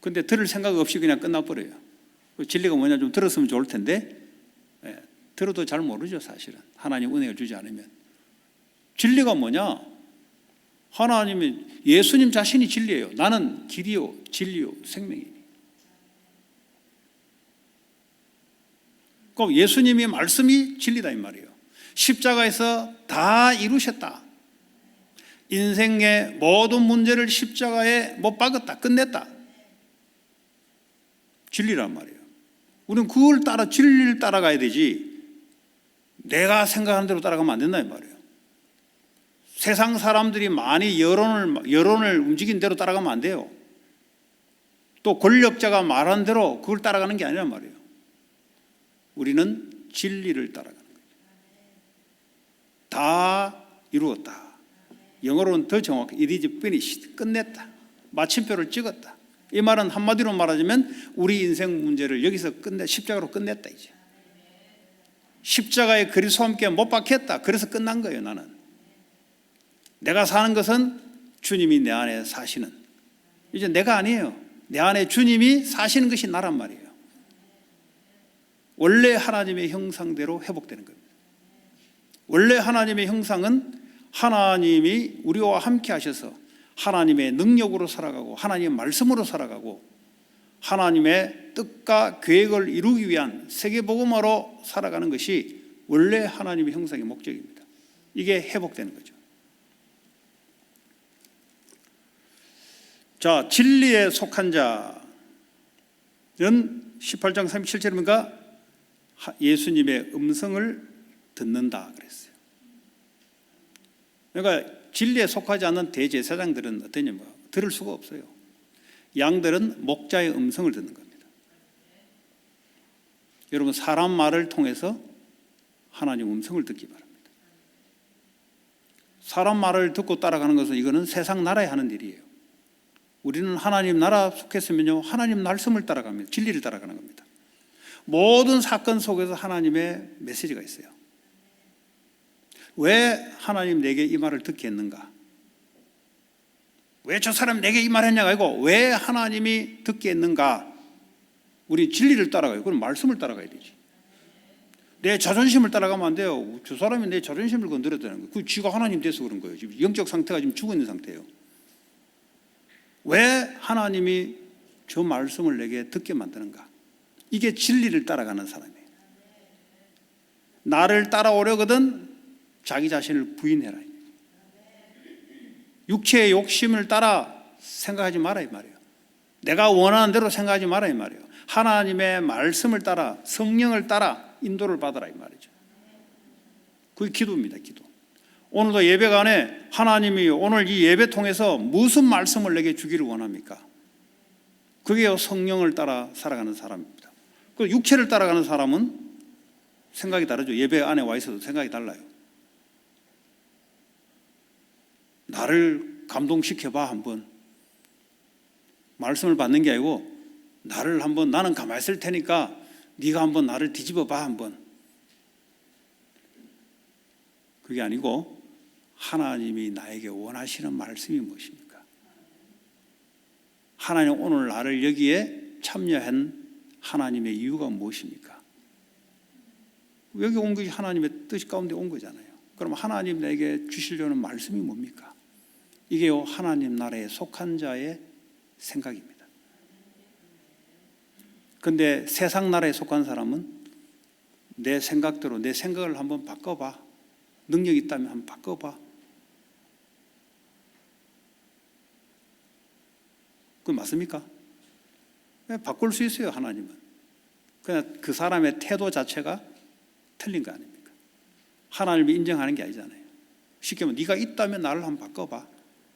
근데 들을 생각 없이 그냥 끝나버려요. 그 진리가 뭐냐 좀 들었으면 좋을 텐데 들어도 잘 모르죠. 사실은 하나님 은혜를 주지 않으면. 진리가 뭐냐? 하나님이 예수님 자신이 진리예요. 나는 길이요 진리요 생명이니. 그 예수님의 말씀이 진리다 이 말이에요. 십자가에서 다 이루셨다. 인생의 모든 문제를 십자가에 못 박았다. 끝냈다. 진리란 말이에요. 우리는 그걸 따라 진리를 따라가야 되지 내가 생각하는 대로 따라가면 안 된다 이 말이에요. 세상 사람들이 많이 여론을 움직인 대로 따라가면 안 돼요. 또 권력자가 말한 대로 그걸 따라가는 게 아니란 말이에요. 우리는 진리를 따라가는 거예요. 다 이루었다. 영어로는 더 정확해. It is finished. 끝냈다. 마침표를 찍었다. 이 말은 한마디로 말하자면 우리 인생 문제를 여기서 십자가로 끝냈다 이제. 십자가에 그리스도와 함께 못 박혔다. 그래서 끝난 거예요. 나는. 내가 사는 것은 주님이 내 안에 사시는. 이제 내가 아니에요. 내 안에 주님이 사시는 것이 나란 말이에요. 원래 하나님의 형상대로 회복되는 겁니다. 원래 하나님의 형상은 하나님이 우리와 함께 하셔서 하나님의 능력으로 살아가고 하나님의 말씀으로 살아가고 하나님의 뜻과 계획을 이루기 위한 세계복음화로 살아가는 것이 원래 하나님의 형상의 목적입니다. 이게 회복되는 거죠. 자, 진리에 속한 자는 18장 37절입니까? 예수님의 음성을 듣는다 그랬어요. 그러니까 진리에 속하지 않는 대제사장들은 어떠냐, 들을 수가 없어요. 양들은 목자의 음성을 듣는 겁니다. 여러분, 사람 말을 통해서 하나님 음성을 듣기 바랍니다. 사람 말을 듣고 따라가는 것은 이거는 세상 나라에 하는 일이에요. 우리는 하나님 나라 속했으면요 하나님 말씀을 따라갑니다. 진리를 따라가는 겁니다. 모든 사건 속에서 하나님의 메시지가 있어요. 왜 하나님 내게 이 말을 듣게 했는가? 왜 저 사람 내게 이 말을 했냐가 아니고 왜 하나님이 듣게 했는가? 우리 진리를 따라가요. 그럼 말씀을 따라가야 되지. 내 자존심을 따라가면 안 돼요. 저 사람이 내 자존심을 건드렸다는 거예요. 그 쥐가 하나님 돼서 그런 거예요. 지금 영적 상태가 지금 죽어 있는 상태예요. 왜 하나님이 저 말씀을 내게 듣게 만드는가? 이게 진리를 따라가는 사람이에요. 나를 따라오려거든 자기 자신을 부인해라. 육체의 욕심을 따라 생각하지 마라 이 말이에요. 내가 원하는 대로 생각하지 마라 이 말이에요. 하나님의 말씀을 따라 성령을 따라 인도를 받아라 이 말이죠. 그게 기도입니다. 기도. 오늘도 예배간에 하나님이 오늘 이 예배 통해서 무슨 말씀을 내게 주기를 원합니까? 그게 성령을 따라 살아가는 사람입니다. 그 육체를 따라가는 사람은 생각이 다르죠. 예배 안에 와 있어도 생각이 달라요. 나를 감동시켜봐 한번. 말씀을 받는 게 아니고 나를 한번, 나는 가만히 있을 테니까 네가 한번 나를 뒤집어봐 한번. 그게 아니고 하나님이 나에게 원하시는 말씀이 무엇입니까? 하나님 오늘 나를 여기에 참여한 하나님의 이유가 무엇입니까? 여기 온 것이 하나님의 뜻 가운데 온 거잖아요. 그럼 하나님 나에게 주시려는 말씀이 뭡니까? 이게요 하나님 나라에 속한 자의 생각입니다. 그런데 세상 나라에 속한 사람은 내 생각대로 내 생각을 한번 바꿔봐. 능력이 있다면 한번 바꿔봐. 그건 맞습니까? 바꿀 수 있어요 하나님은. 그냥 그 사람의 태도 자체가 틀린 거 아닙니까? 하나님이 인정하는 게 아니잖아요. 쉽게 말하면 네가 있다면 나를 한번 바꿔봐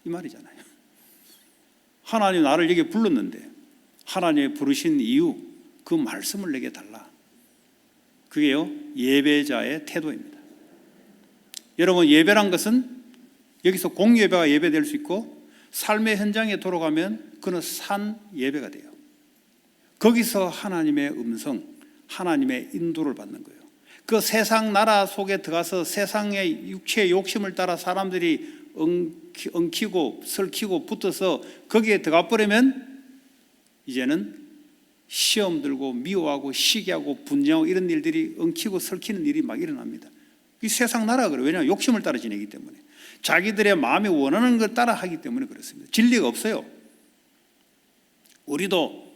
이 말이잖아요. 하나님 나를 여기 불렀는데 하나님이 부르신 이유 그 말씀을 내게 달라. 그게요 예배자의 태도입니다. 여러분 예배란 것은 여기서 공예배가 예배될 수 있고 삶의 현장에 돌아가면 그는 산 예배가 돼요. 거기서 하나님의 음성, 하나님의 인도를 받는 거예요. 그 세상 나라 속에 들어가서 세상의 육체의 욕심을 따라 사람들이 엉키고 설키고 붙어서 거기에 들어가 버리면 이제는 시험 들고 미워하고 시기하고 분쟁하고 이런 일들이 엉키고 설키는 일이 막 일어납니다. 이 세상 나라가 그래요. 왜냐하면 욕심을 따라 지내기 때문에. 자기들의 마음이 원하는 걸 따라 하기 때문에 그렇습니다. 진리가 없어요. 우리도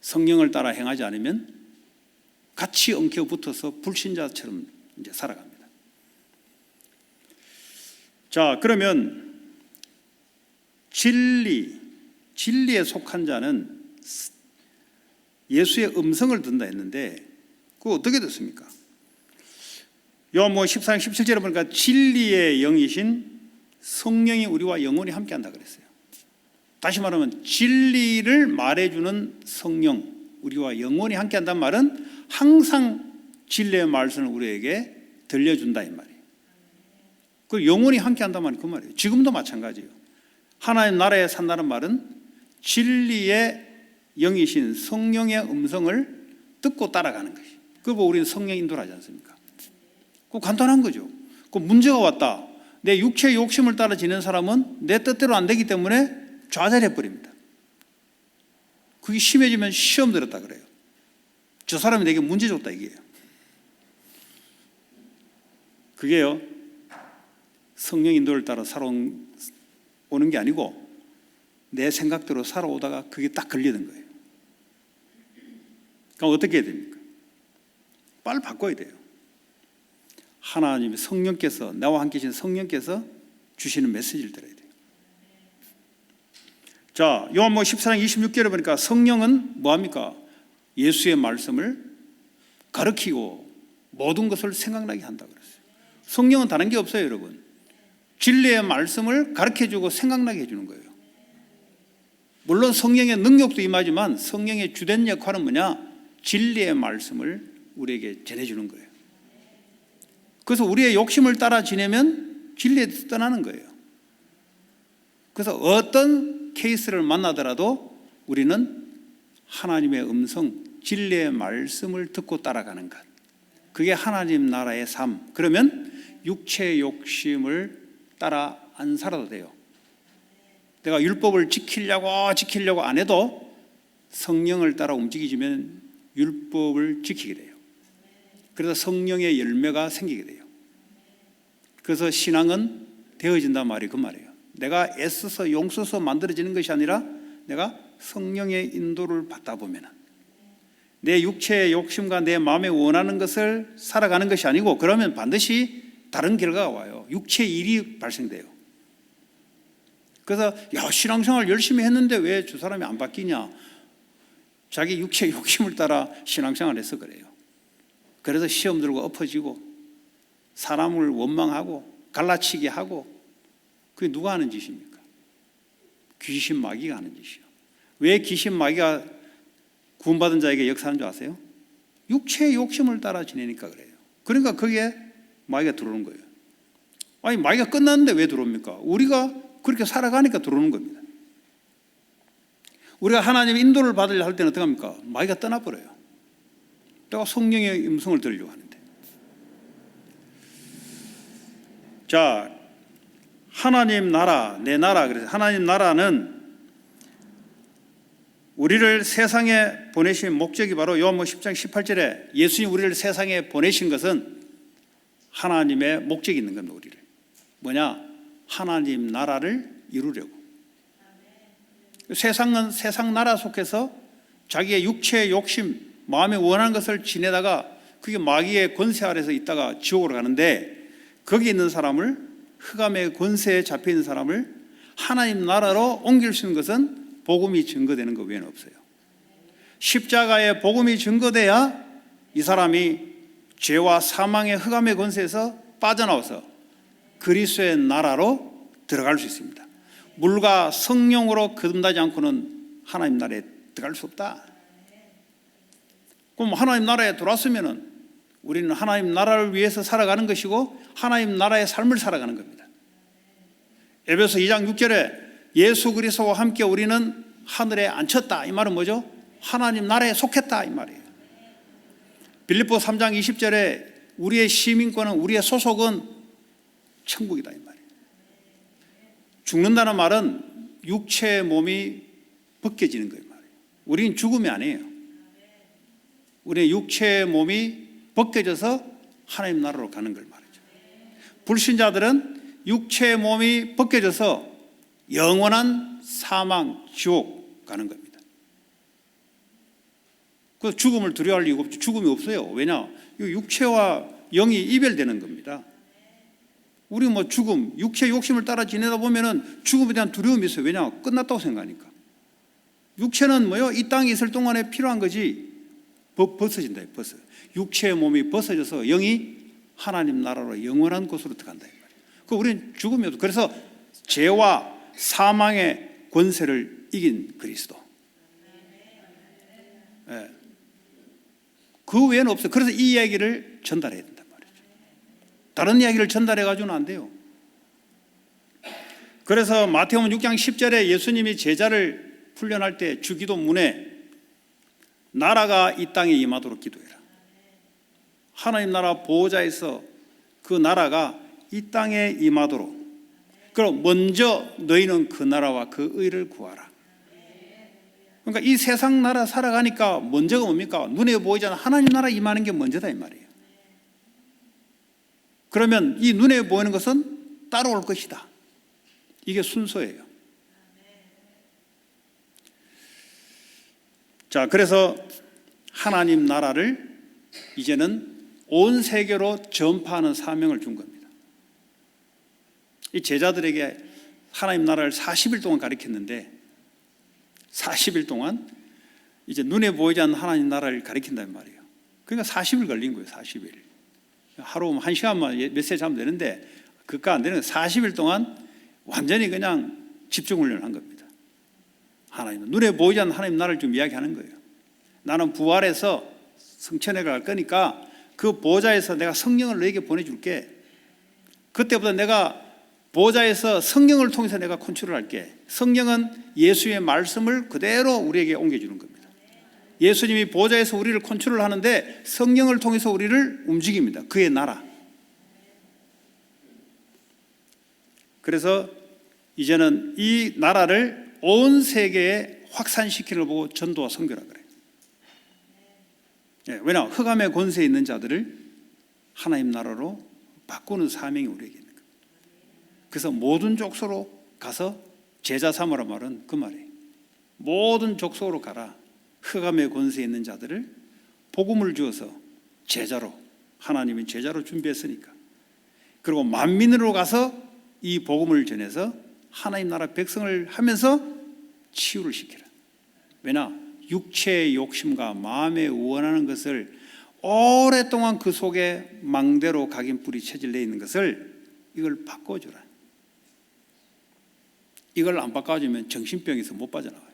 성령을 따라 행하지 않으면 같이 엉켜 붙어서 불신자처럼 이제 살아갑니다. 자, 그러면 진리에 속한 자는 예수의 음성을 듣는다 했는데 그거 어떻게 듣습니까? 요한복음 14장 17절에 보니까 진리의 영이신 성령이 우리와 영원히 함께한다 그랬어요. 다시 말하면 진리를 말해주는 성령, 우리와 영원히 함께한다는 말은 항상 진리의 말씀을 우리에게 들려준다 이 말이에요. 그 영원히 함께한다는 말은 그 말이에요. 지금도 마찬가지예요. 하나님 나라에 산다는 말은 진리의 영이신 성령의 음성을 듣고 따라가는 것이. 그거 우리는 성령 인도를 하지 않습니까? 그 간단한 거죠. 그 문제가 왔다. 내 육체의 욕심을 따라 지는 사람은 내 뜻대로 안 되기 때문에 좌절해 버립니다. 그게 심해지면 시험 들었다 그래요. 저 사람이 내게 문제 줬다 이게요. 그게요 성령 인도를 따라 살아오는 게 아니고 내 생각대로 살아오다가 그게 딱 걸리는 거예요. 그럼 어떻게 해야 됩니까? 빨리 바꿔야 돼요. 하나님의 성령께서, 나와 함께 계신 성령께서 주시는 메시지를 들어야 돼요. 자, 요한복음 14장 26절에 보니까 성령은 뭐합니까? 예수의 말씀을 가르치고 모든 것을 생각나게 한다고 그랬어요. 성령은 다른 게 없어요, 여러분. 진리의 말씀을 가르쳐주고 생각나게 해주는 거예요. 물론 성령의 능력도 임하지만 성령의 주된 역할은 뭐냐? 진리의 말씀을 우리에게 전해주는 거예요. 그래서 우리의 욕심을 따라 지내면 진리에서 떠나는 거예요. 그래서 어떤 케이스를 만나더라도 우리는 하나님의 음성, 진리의 말씀을 듣고 따라가는 것, 그게 하나님 나라의 삶. 그러면 육체의 욕심을 따라 안 살아도 돼요. 내가 율법을 지키려고 안 해도 성령을 따라 움직이면 율법을 지키게 돼요. 그래서 성령의 열매가 생기게 돼요. 그래서 신앙은 되어진단 말이 그 말이에요. 내가 애써서 용서서 만들어지는 것이 아니라 내가 성령의 인도를 받다 보면 내 육체의 욕심과 내 마음에 원하는 것을 살아가는 것이 아니고, 그러면 반드시 다른 결과가 와요. 육체의 일이 발생돼요. 그래서 신앙생활 열심히 했는데 왜 저 사람이 안 바뀌냐? 자기 육체의 욕심을 따라 신앙생활을 해서 그래요. 그래서 시험 들고 엎어지고 사람을 원망하고 갈라치기 하고, 그게 누가 하는 짓입니까? 귀신 마귀가 하는 짓이요. 왜 귀신 마귀가 구원받은 자에게 역사하는 줄 아세요? 육체의 욕심을 따라 지내니까 그래요. 그러니까 거기에 마귀가 들어오는 거예요. 아니, 마귀가 끝났는데 왜 들어옵니까? 우리가 그렇게 살아가니까 들어오는 겁니다. 우리가 하나님의 인도를 받으려 할 때는 어떻게 합니까? 마귀가 떠나버려요. 내가 성령의 음성을 들으려고 하는데. 자, 하나님 나라, 내 나라. 그래서 하나님 나라는 우리를 세상에 보내신 목적이 바로 요한복음 10장 18절에 예수님 우리를 세상에 보내신 것은 하나님의 목적이 있는 겁니다. 우리를 뭐냐? 하나님 나라를 이루려고. 세상은 세상 나라 속에서 자기의 육체의 욕심, 마음에 원하는 것을 지내다가 그게 마귀의 권세 아래서 있다가 지옥으로 가는데, 거기 있는 사람을, 흑암의 권세에 잡혀 있는 사람을 하나님 나라로 옮길 수 있는 것은 복음이 증거되는 것 외에는 없어요. 십자가에 복음이 증거돼야 이 사람이 죄와 사망의 흑암의 권세에서 빠져나와서 그리스도의 나라로 들어갈 수 있습니다. 물과 성령으로 거듭나지 않고는 하나님 나라에 들어갈 수 없다. 그럼 하나님 나라에 들어왔으면 우리는 하나님 나라를 위해서 살아가는 것이고 하나님 나라의 삶을 살아가는 겁니다. 에베소 2장 6절에 예수 그리스도와 함께 우리는 하늘에 앉혔다. 이 말은 뭐죠? 하나님 나라에 속했다. 이 말이에요. 빌립보 3장 20절에 우리의 시민권은, 우리의 소속은 천국이다. 이 말이에요. 죽는다는 말은 육체의 몸이 벗겨지는 거예요. 우리는 죽음이 아니에요. 우리의 육체의 몸이 벗겨져서 하나님 나라로 가는 걸 말이죠. 불신자들은 육체의 몸이 벗겨져서 영원한 사망, 지옥 가는 겁니다. 그래서 죽음을 두려워할 이유가 없죠. 죽음이 없어요. 왜냐? 육체와 영이 이별되는 겁니다. 우리 죽음, 육체의 욕심을 따라 지내다 보면은 죽음에 대한 두려움이 있어요. 왜냐? 끝났다고 생각하니까. 육체는 이 땅에 있을 동안에 필요한 거지 벗어진다. 벗어. 육체의 몸이 벗어져서 영이 하나님 나라로 영원한 곳으로 들어간다. 그 우리는 죽음이 없어. 그래서 죄와 사망의 권세를 이긴 그리스도. 예. 그 외에는 없어요. 그래서 이 이야기를 전달해야 된단 말이죠. 다른 이야기를 전달해가지고는 안 돼요. 그래서 마태복음 6장 10절에 예수님이 제자를 훈련할 때 주기도문에 나라가 이 땅에 임하도록 기도해라. 하나님 나라 보호자에서 그 나라가 이 땅에 임하도록. 그럼 먼저 너희는 그 나라와 그 의를 구하라. 그러니까 이 세상 나라 살아가니까 먼저가 뭡니까? 눈에 보이지 않는 하나님 나라 임하는 게 먼저다 이 말이에요. 그러면 이 눈에 보이는 것은 따라올 것이다. 이게 순서예요. 자, 그래서 하나님 나라를 이제는 온 세계로 전파하는 사명을 준 겁니다. 이 제자들에게 하나님 나라를 40일 동안 가르쳤는데 40일 동안 이제 눈에 보이지 않는 하나님 나라를 가르친단 말이에요. 그러니까 40일 걸린 거예요. 40일. 하루 1시간만 메시지 하면 되는데 그까 안 되는 40일 동안 완전히 그냥 집중 훈련을 한 겁니다. 하나님, 눈에 보이지 않는 하나님 나라를 좀 이야기하는 거예요. 나는 부활해서 성천에 갈 거니까 그 보좌에서 내가 성령을 너에게 보내줄게. 그때부터 내가 보좌에서 성령을 통해서 내가 컨트롤할게. 성령은 예수의 말씀을 그대로 우리에게 옮겨주는 겁니다. 예수님이 보좌에서 우리를 컨트롤하는데 성령을 통해서 우리를 움직입니다. 그의 나라. 그래서 이제는 이 나라를 온 세계에 확산시키는 걸 보고 전도와 선교라 그래요. 왜냐? 흑암의 권세에 있는 자들을 하나님 나라로 바꾸는 사명이 우리에게 있는 거예요. 그래서 모든 족속으로 가서 제자 삼으라 말은 그 말이에요. 모든 족속으로 가라. 흑암의 권세에 있는 자들을 복음을 주어서 제자로, 하나님이 제자로 준비했으니까. 그리고 만민으로 가서 이 복음을 전해서 하나님 나라 백성을 하면서 치유를 시키라. 왜냐? 육체의 욕심과 마음에 원하는 것을 오랫동안 그 속에 망대로 각인뿌리 체질되어 있는 것을 이걸 바꿔주라. 이걸 안 바꿔주면 정신병에서 못 빠져나와요.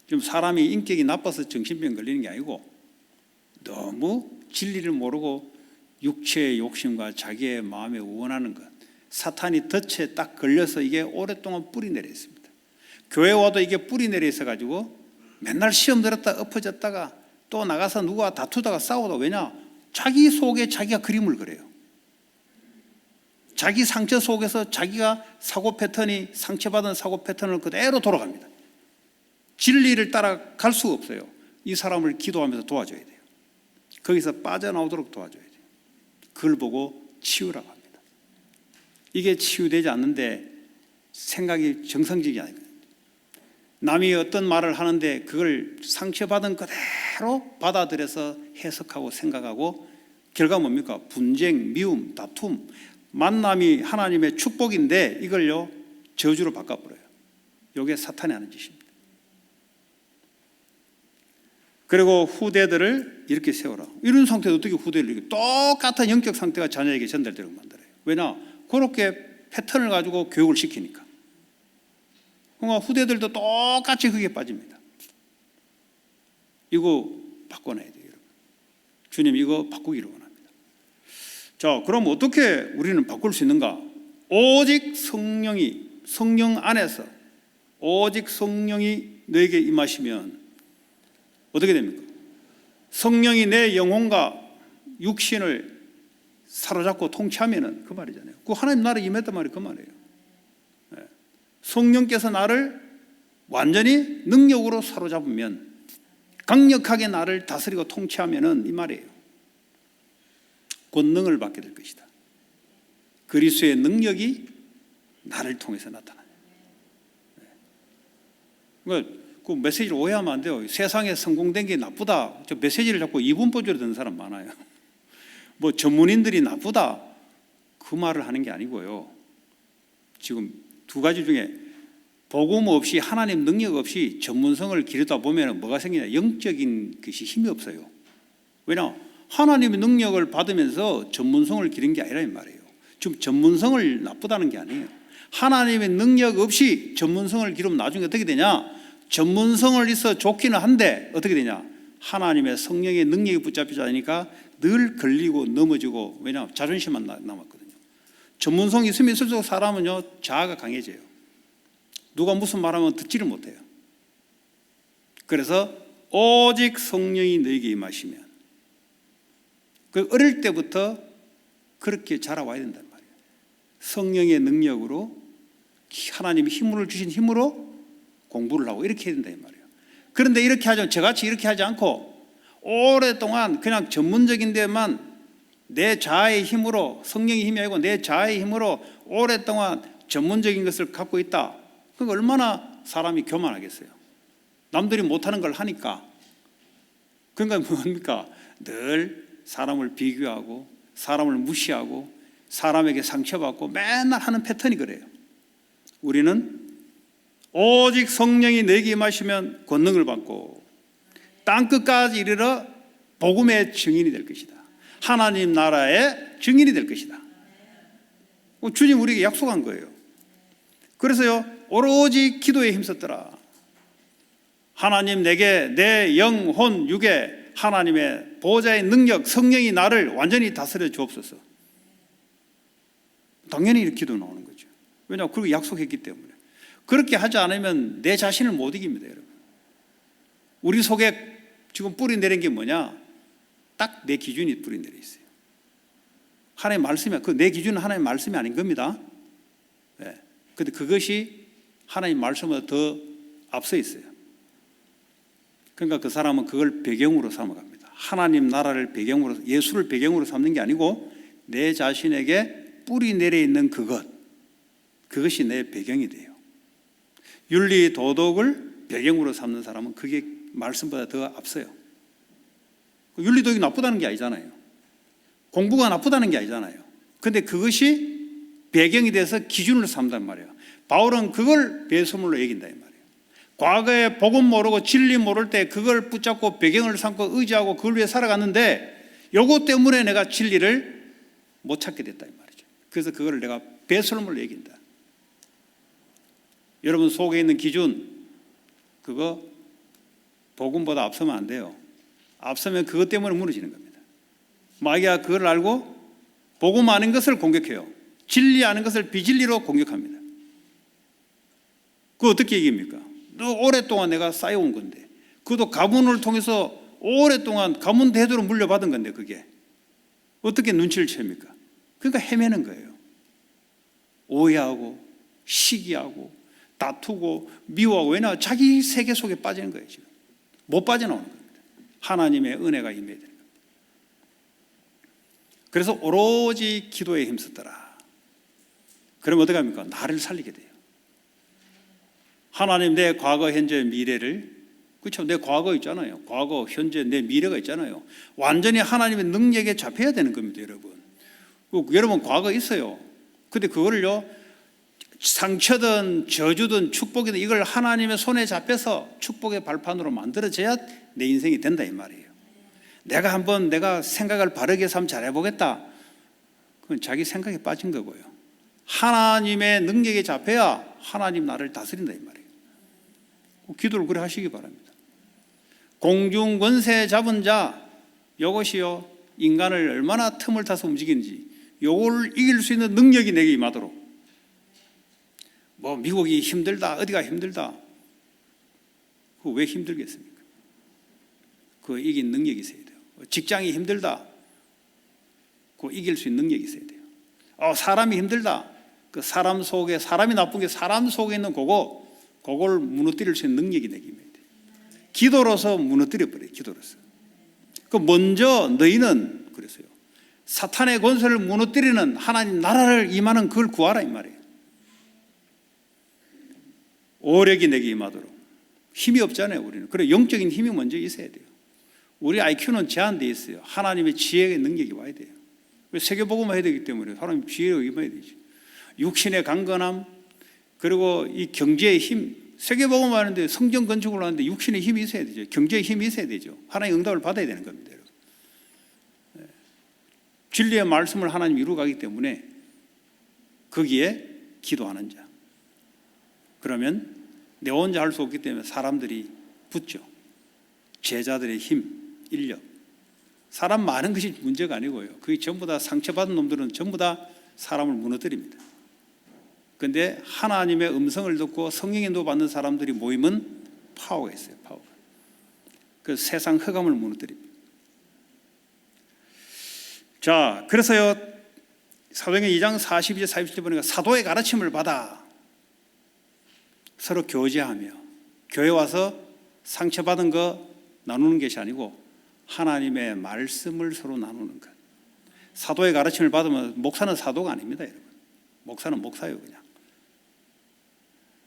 지금 사람이 인격이 나빠서 정신병 걸리는 게 아니고 너무 진리를 모르고 육체의 욕심과 자기의 마음에 원하는 것, 사탄이 덫에 딱 걸려서 이게 오랫동안 뿌리 내려 있습니다. 교회 와도 이게 뿌리 내려 있어 가지고 맨날 시험 들었다 엎어졌다가 또 나가서 누가 다투다가 싸우다. 왜냐? 자기 속에 자기가 그림을 그려요. 자기 상처 속에서 자기가 사고 패턴이, 상처받은 사고 패턴을 그대로 돌아갑니다. 진리를 따라갈 수가 없어요. 이 사람을 기도하면서 도와줘야 돼요. 거기서 빠져나오도록 도와줘야 돼요. 그걸 보고 치유라고 합니다. 이게 치유되지 않는데 생각이 정상적이 아닙니다. 남이 어떤 말을 하는데 그걸 상처받은 그대로 받아들여서 해석하고 생각하고 결과 뭡니까? 분쟁, 미움, 다툼. 만남이 하나님의 축복인데 이걸요 저주로 바꿔버려요. 이게 사탄이 하는 짓입니다. 그리고 후대들을 이렇게 세워라. 이런 상태도 어떻게 후대를 이렇게 똑같은 영적 상태가 자녀에게 전달되도록 만들어요. 왜냐? 그렇게 패턴을 가지고 교육을 시키니까. 그러니까 후대들도 똑같이 그게 빠집니다. 이거 바꿔놔야 돼요, 여러분. 주님 이거 바꾸기를 원합니다. 자, 그럼 어떻게 우리는 바꿀 수 있는가? 오직 성령 안에서 오직 성령이 너에게 임하시면 어떻게 됩니까? 성령이 내 영혼과 육신을 사로잡고 통치하면은 그 말이잖아요. 그 하나님 나라에 임했단 말이 그 말이에요. 성령께서 나를 완전히 능력으로 사로잡으면, 강력하게 나를 다스리고 통치하면은 이 말이에요. 권능을 받게 될 것이다. 그리스도의 능력이 나를 통해서 나타나요. 그러니까 그 메시지를 오해하면 안 돼요. 세상에 성공된 게 나쁘다. 저 메시지를 자꾸 이분법적으로 듣는 사람 많아요. 뭐 전문인들이 나쁘다. 그 말을 하는 게 아니고요. 지금 두 가지 중에 복음 없이, 하나님 능력 없이 전문성을 기르다 보면 뭐가 생기냐? 영적인 것이 힘이 없어요. 왜냐? 하나님의 능력을 받으면서 전문성을 기른 게 아니라 이 말이에요. 지금 전문성을 나쁘다는 게 아니에요. 하나님의 능력 없이 전문성을 기르면 나중에 어떻게 되냐? 전문성을 있어 좋기는 한데 어떻게 되냐? 하나님의 성령의 능력이 붙잡히지 않으니까 늘 걸리고 넘어지고, 왜냐하면 자존심만 남았거든요. 전문성이 있으면 있을수록 사람은요 자아가 강해져요. 누가 무슨 말하면 듣지를 못해요. 그래서 오직 성령이 너에게 임하시면, 그 어릴 때부터 그렇게 자라와야 된단 말이에요. 성령의 능력으로, 하나님이 힘을 주신 힘으로 공부를 하고 이렇게 해야 된다 이 말이에요. 그런데 이렇게 하죠. 저같이 이렇게 하지 않고 오랫동안 그냥 전문적인 데만 내 자아의 힘으로, 성령의 힘이 아니고 내 자아의 힘으로 오랫동안 전문적인 것을 갖고 있다. 그러니까 얼마나 사람이 교만하겠어요. 남들이 못하는 걸 하니까. 그러니까 뭡니까? 늘 사람을 비교하고 사람을 무시하고 사람에게 상처받고 맨날 하는 패턴이 그래요. 우리는 오직 성령이 내게 임하시면 권능을 받고 땅끝까지 이르러 복음의 증인이 될 것이다. 하나님 나라의 증인이 될 것이다. 주님 우리에게 약속한 거예요. 그래서요 오로지 기도에 힘썼더라. 하나님 내게 내 영혼 육에 하나님의 보좌의 능력, 성령이 나를 완전히 다스려 주옵소서. 당연히 이렇게 기도 나오는 거죠. 왜냐하면 그렇게 약속했기 때문에. 그렇게 하지 않으면 내 자신을 못 이깁니다, 여러분. 우리 속에 지금 뿌리 내린 게 뭐냐? 딱 내 기준이 뿌리 내려 있어요. 하나님 말씀이, 그 내 기준은 하나님 말씀이 아닌 겁니다. 네. 근데 그것이 하나님 말씀보다 더 앞서 있어요. 그러니까 그 사람은 그걸 배경으로 삼아갑니다. 하나님 나라를 배경으로, 예수를 배경으로 삼는 게 아니고 내 자신에게 뿌리 내려 있는 그것이 내 배경이 돼요. 윤리 도덕을 배경으로 삼는 사람은 그게 말씀보다 더 앞서요. 윤리 도덕이 나쁘다는 게 아니잖아요. 공부가 나쁘다는 게 아니잖아요. 근데 그것이 배경이 돼서 기준으로 삼단 말이에요. 바울은 그걸 배설물로 여긴다 이 말이에요. 과거에 복음 모르고 진리 모를 때 그걸 붙잡고 배경을 삼고 의지하고 그걸 위해 살아갔는데 요거 때문에 내가 진리를 못 찾게 됐다 이 말이죠. 그래서 그걸 내가 배설물로 여긴다. 여러분 속에 있는 기준, 그거 복음보다 앞서면 안 돼요. 앞서면 그것 때문에 무너지는 겁니다. 마귀가 그걸 알고 복음 아닌 것을 공격해요. 진리 아닌 것을 비진리로 공격합니다. 그거 어떻게 이깁니까? 오랫동안 내가 쌓여온 건데, 그것도 가문을 통해서 오랫동안 가문 대대로 물려받은 건데 그게 어떻게 눈치를 챕니까? 그러니까 헤매는 거예요. 오해하고 시기하고 다투고 미워하고, 왜냐? 자기 세계 속에 빠지는 거예요. 지금 못 빠져나오는 겁니다. 하나님의 은혜가 임해야 되는 겁니다. 그래서 오로지 기도에 힘쓰더라. 그럼 어떻게 합니까? 나를 살리게 돼요. 하나님 내 과거, 현재, 미래를, 그렇죠? 내 과거 있잖아요. 과거, 현재, 내 미래가 있잖아요. 완전히 하나님의 능력에 잡혀야 되는 겁니다, 여러분. 여러분 과거 있어요. 근데 그거를요, 상처든 저주든 축복이든 이걸 하나님의 손에 잡혀서 축복의 발판으로 만들어져야 내 인생이 된다 이 말이에요. 내가 한번 내가 생각을 바르게 해서 한번 잘해보겠다. 그건 자기 생각에 빠진 거고요. 하나님의 능력에 잡혀야 하나님 나를 다스린다 이 말이에요. 기도를 그래 하시기 바랍니다. 공중 권세 잡은 자, 이것이요 인간을 얼마나 틈을 타서 움직이는지, 이걸 이길 수 있는 능력이 내게 임하도록. 뭐 미국이 힘들다, 어디가 힘들다, 그거 왜 힘들겠습니까? 그거 이긴 능력이 있어야 돼요. 직장이 힘들다, 그거 이길 수 있는 능력이 있어야 돼요. 사람이 힘들다, 그 사람 속에, 사람이 나쁜 게 사람 속에 있는 그걸 무너뜨릴 수 있는 능력이 내게 임해야 돼요. 기도로서 무너뜨려 버려요. 기도로서. 그 먼저 너희는 그랬어요. 사탄의 권세를 무너뜨리는 하나님 나라를 임하는 그걸 구하라 이 말이에요. 오력이 내게 임하도록. 힘이 없잖아요, 우리는. 그래 영적인 힘이 먼저 있어야 돼요. 우리 IQ는 제한되어 있어요. 하나님의 지혜의 능력이 와야 돼요. 세계복음을 해야 되기 때문에 하나님 지혜를 임해야 되죠. 육신의 강건함, 그리고 이 경제의 힘. 세계복음을 하는데 성전 건축을 하는데 육신의 힘이 있어야 되죠. 경제의 힘이 있어야 되죠. 하나님의 응답을 받아야 되는 겁니다, 여러분. 진리의 말씀을 하나님 이루어가기 때문에 거기에 기도하는 자. 그러면 내 혼자 할 수 없기 때문에 사람들이 붙죠. 제자들의 힘, 인력. 사람 많은 것이 문제가 아니고요. 그게 전부 다 상처받은 놈들은 전부 다 사람을 무너뜨립니다. 그런데 하나님의 음성을 듣고 성령의 인도 받는 사람들이 모이면 파워가 있어요. 파워가. 그 세상 흑암을 무너뜨립니다. 자, 그래서요 사도행전 2장 42절 47절 보니까 사도의 가르침을 받아 서로 교제하며, 교회 와서 상처받은 거 나누는 것이 아니고 하나님의 말씀을 서로 나누는 것. 사도의 가르침을 받으면 목사는 사도가 아닙니다, 여러분. 목사는 목사예요, 그냥.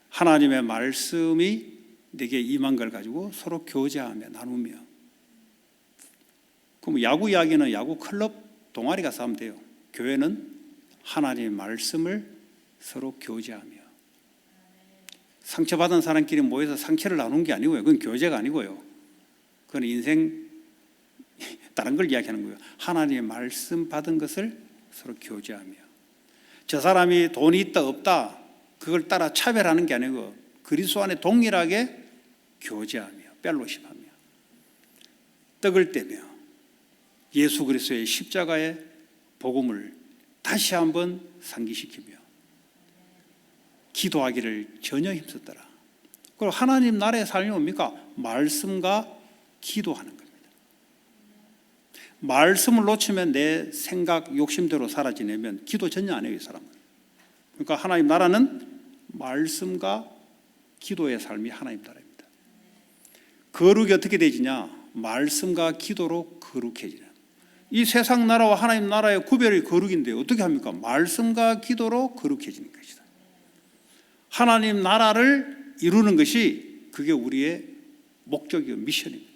하나님의 말씀이 내게 임한 걸 가지고 서로 교제하며 나누며. 그럼 야구 이야기는 야구 클럽 동아리 가서 하면 돼요. 교회는 하나님의 말씀을 서로 교제하며. 상처받은 사람끼리 모여서 상처를 나누는 게 아니고요. 그건 교제가 아니고요. 그건 인생 다른 걸 이야기하는 거예요. 하나님의 말씀 받은 것을 서로 교제하며. 저 사람이 돈이 있다 없다 그걸 따라 차별하는 게 아니고 그리스도 안에 동일하게 교제하며 펠로십하며 떡을 떼며 예수 그리스도의 십자가의 복음을 다시 한번 상기시키며 기도하기를 전혀 힘썼더라. 그리고 하나님 나라의 삶이 뭡니까? 말씀과 기도하는 겁니다. 말씀을 놓치면 내 생각, 욕심대로 살아 지내면 기도 전혀 안 해요, 이 사람은. 그러니까 하나님 나라는 말씀과 기도의 삶이 하나님 나라입니다. 거룩이 어떻게 되지냐? 말씀과 기도로 거룩해지냐. 이 세상 나라와 하나님 나라의 구별이 거룩인데 어떻게 합니까? 말씀과 기도로 거룩해지는 것이다. 하나님 나라를 이루는 것이 그게 우리의 목적이고 미션입니다.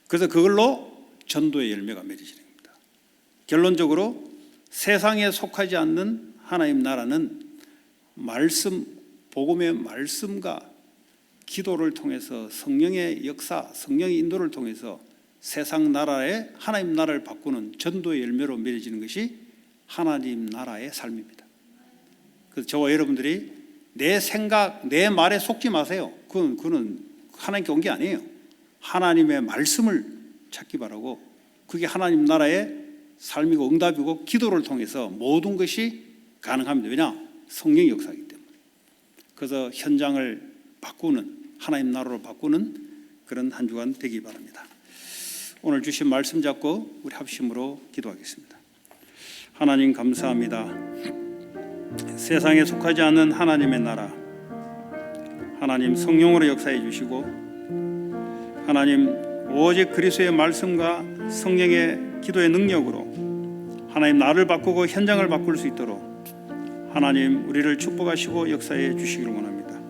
그래서 그걸로 전도의 열매가 맺어지는 겁니다. 결론적으로 세상에 속하지 않는 하나님 나라는 말씀, 복음의 말씀과 기도를 통해서 성령의 역사, 성령의 인도를 통해서 세상 나라의 하나님 나라를 바꾸는 전도의 열매로 맺어지는 것이 하나님 나라의 삶입니다. 그래서 저와 여러분들이 내 생각, 내 말에 속지 마세요. 그건 하나님께 온 게 아니에요. 하나님의 말씀을 찾기 바라고, 그게 하나님 나라의 삶이고 응답이고 기도를 통해서 모든 것이 가능합니다. 왜냐? 성령의 역사이기 때문에. 그래서 현장을 바꾸는, 하나님 나라로 바꾸는 그런 한 주간 되기 바랍니다. 오늘 주신 말씀 잡고 우리 합심으로 기도하겠습니다. 하나님 감사합니다. 세상에 속하지 않는 하나님의 나라, 하나님 성령으로 역사해 주시고, 하나님 오직 그리스도의 말씀과 성령의 기도의 능력으로 하나님 나를 바꾸고 현장을 바꿀 수 있도록 하나님 우리를 축복하시고 역사해 주시기를 원합니다.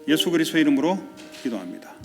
예수 그리스도의 이름으로 기도합니다.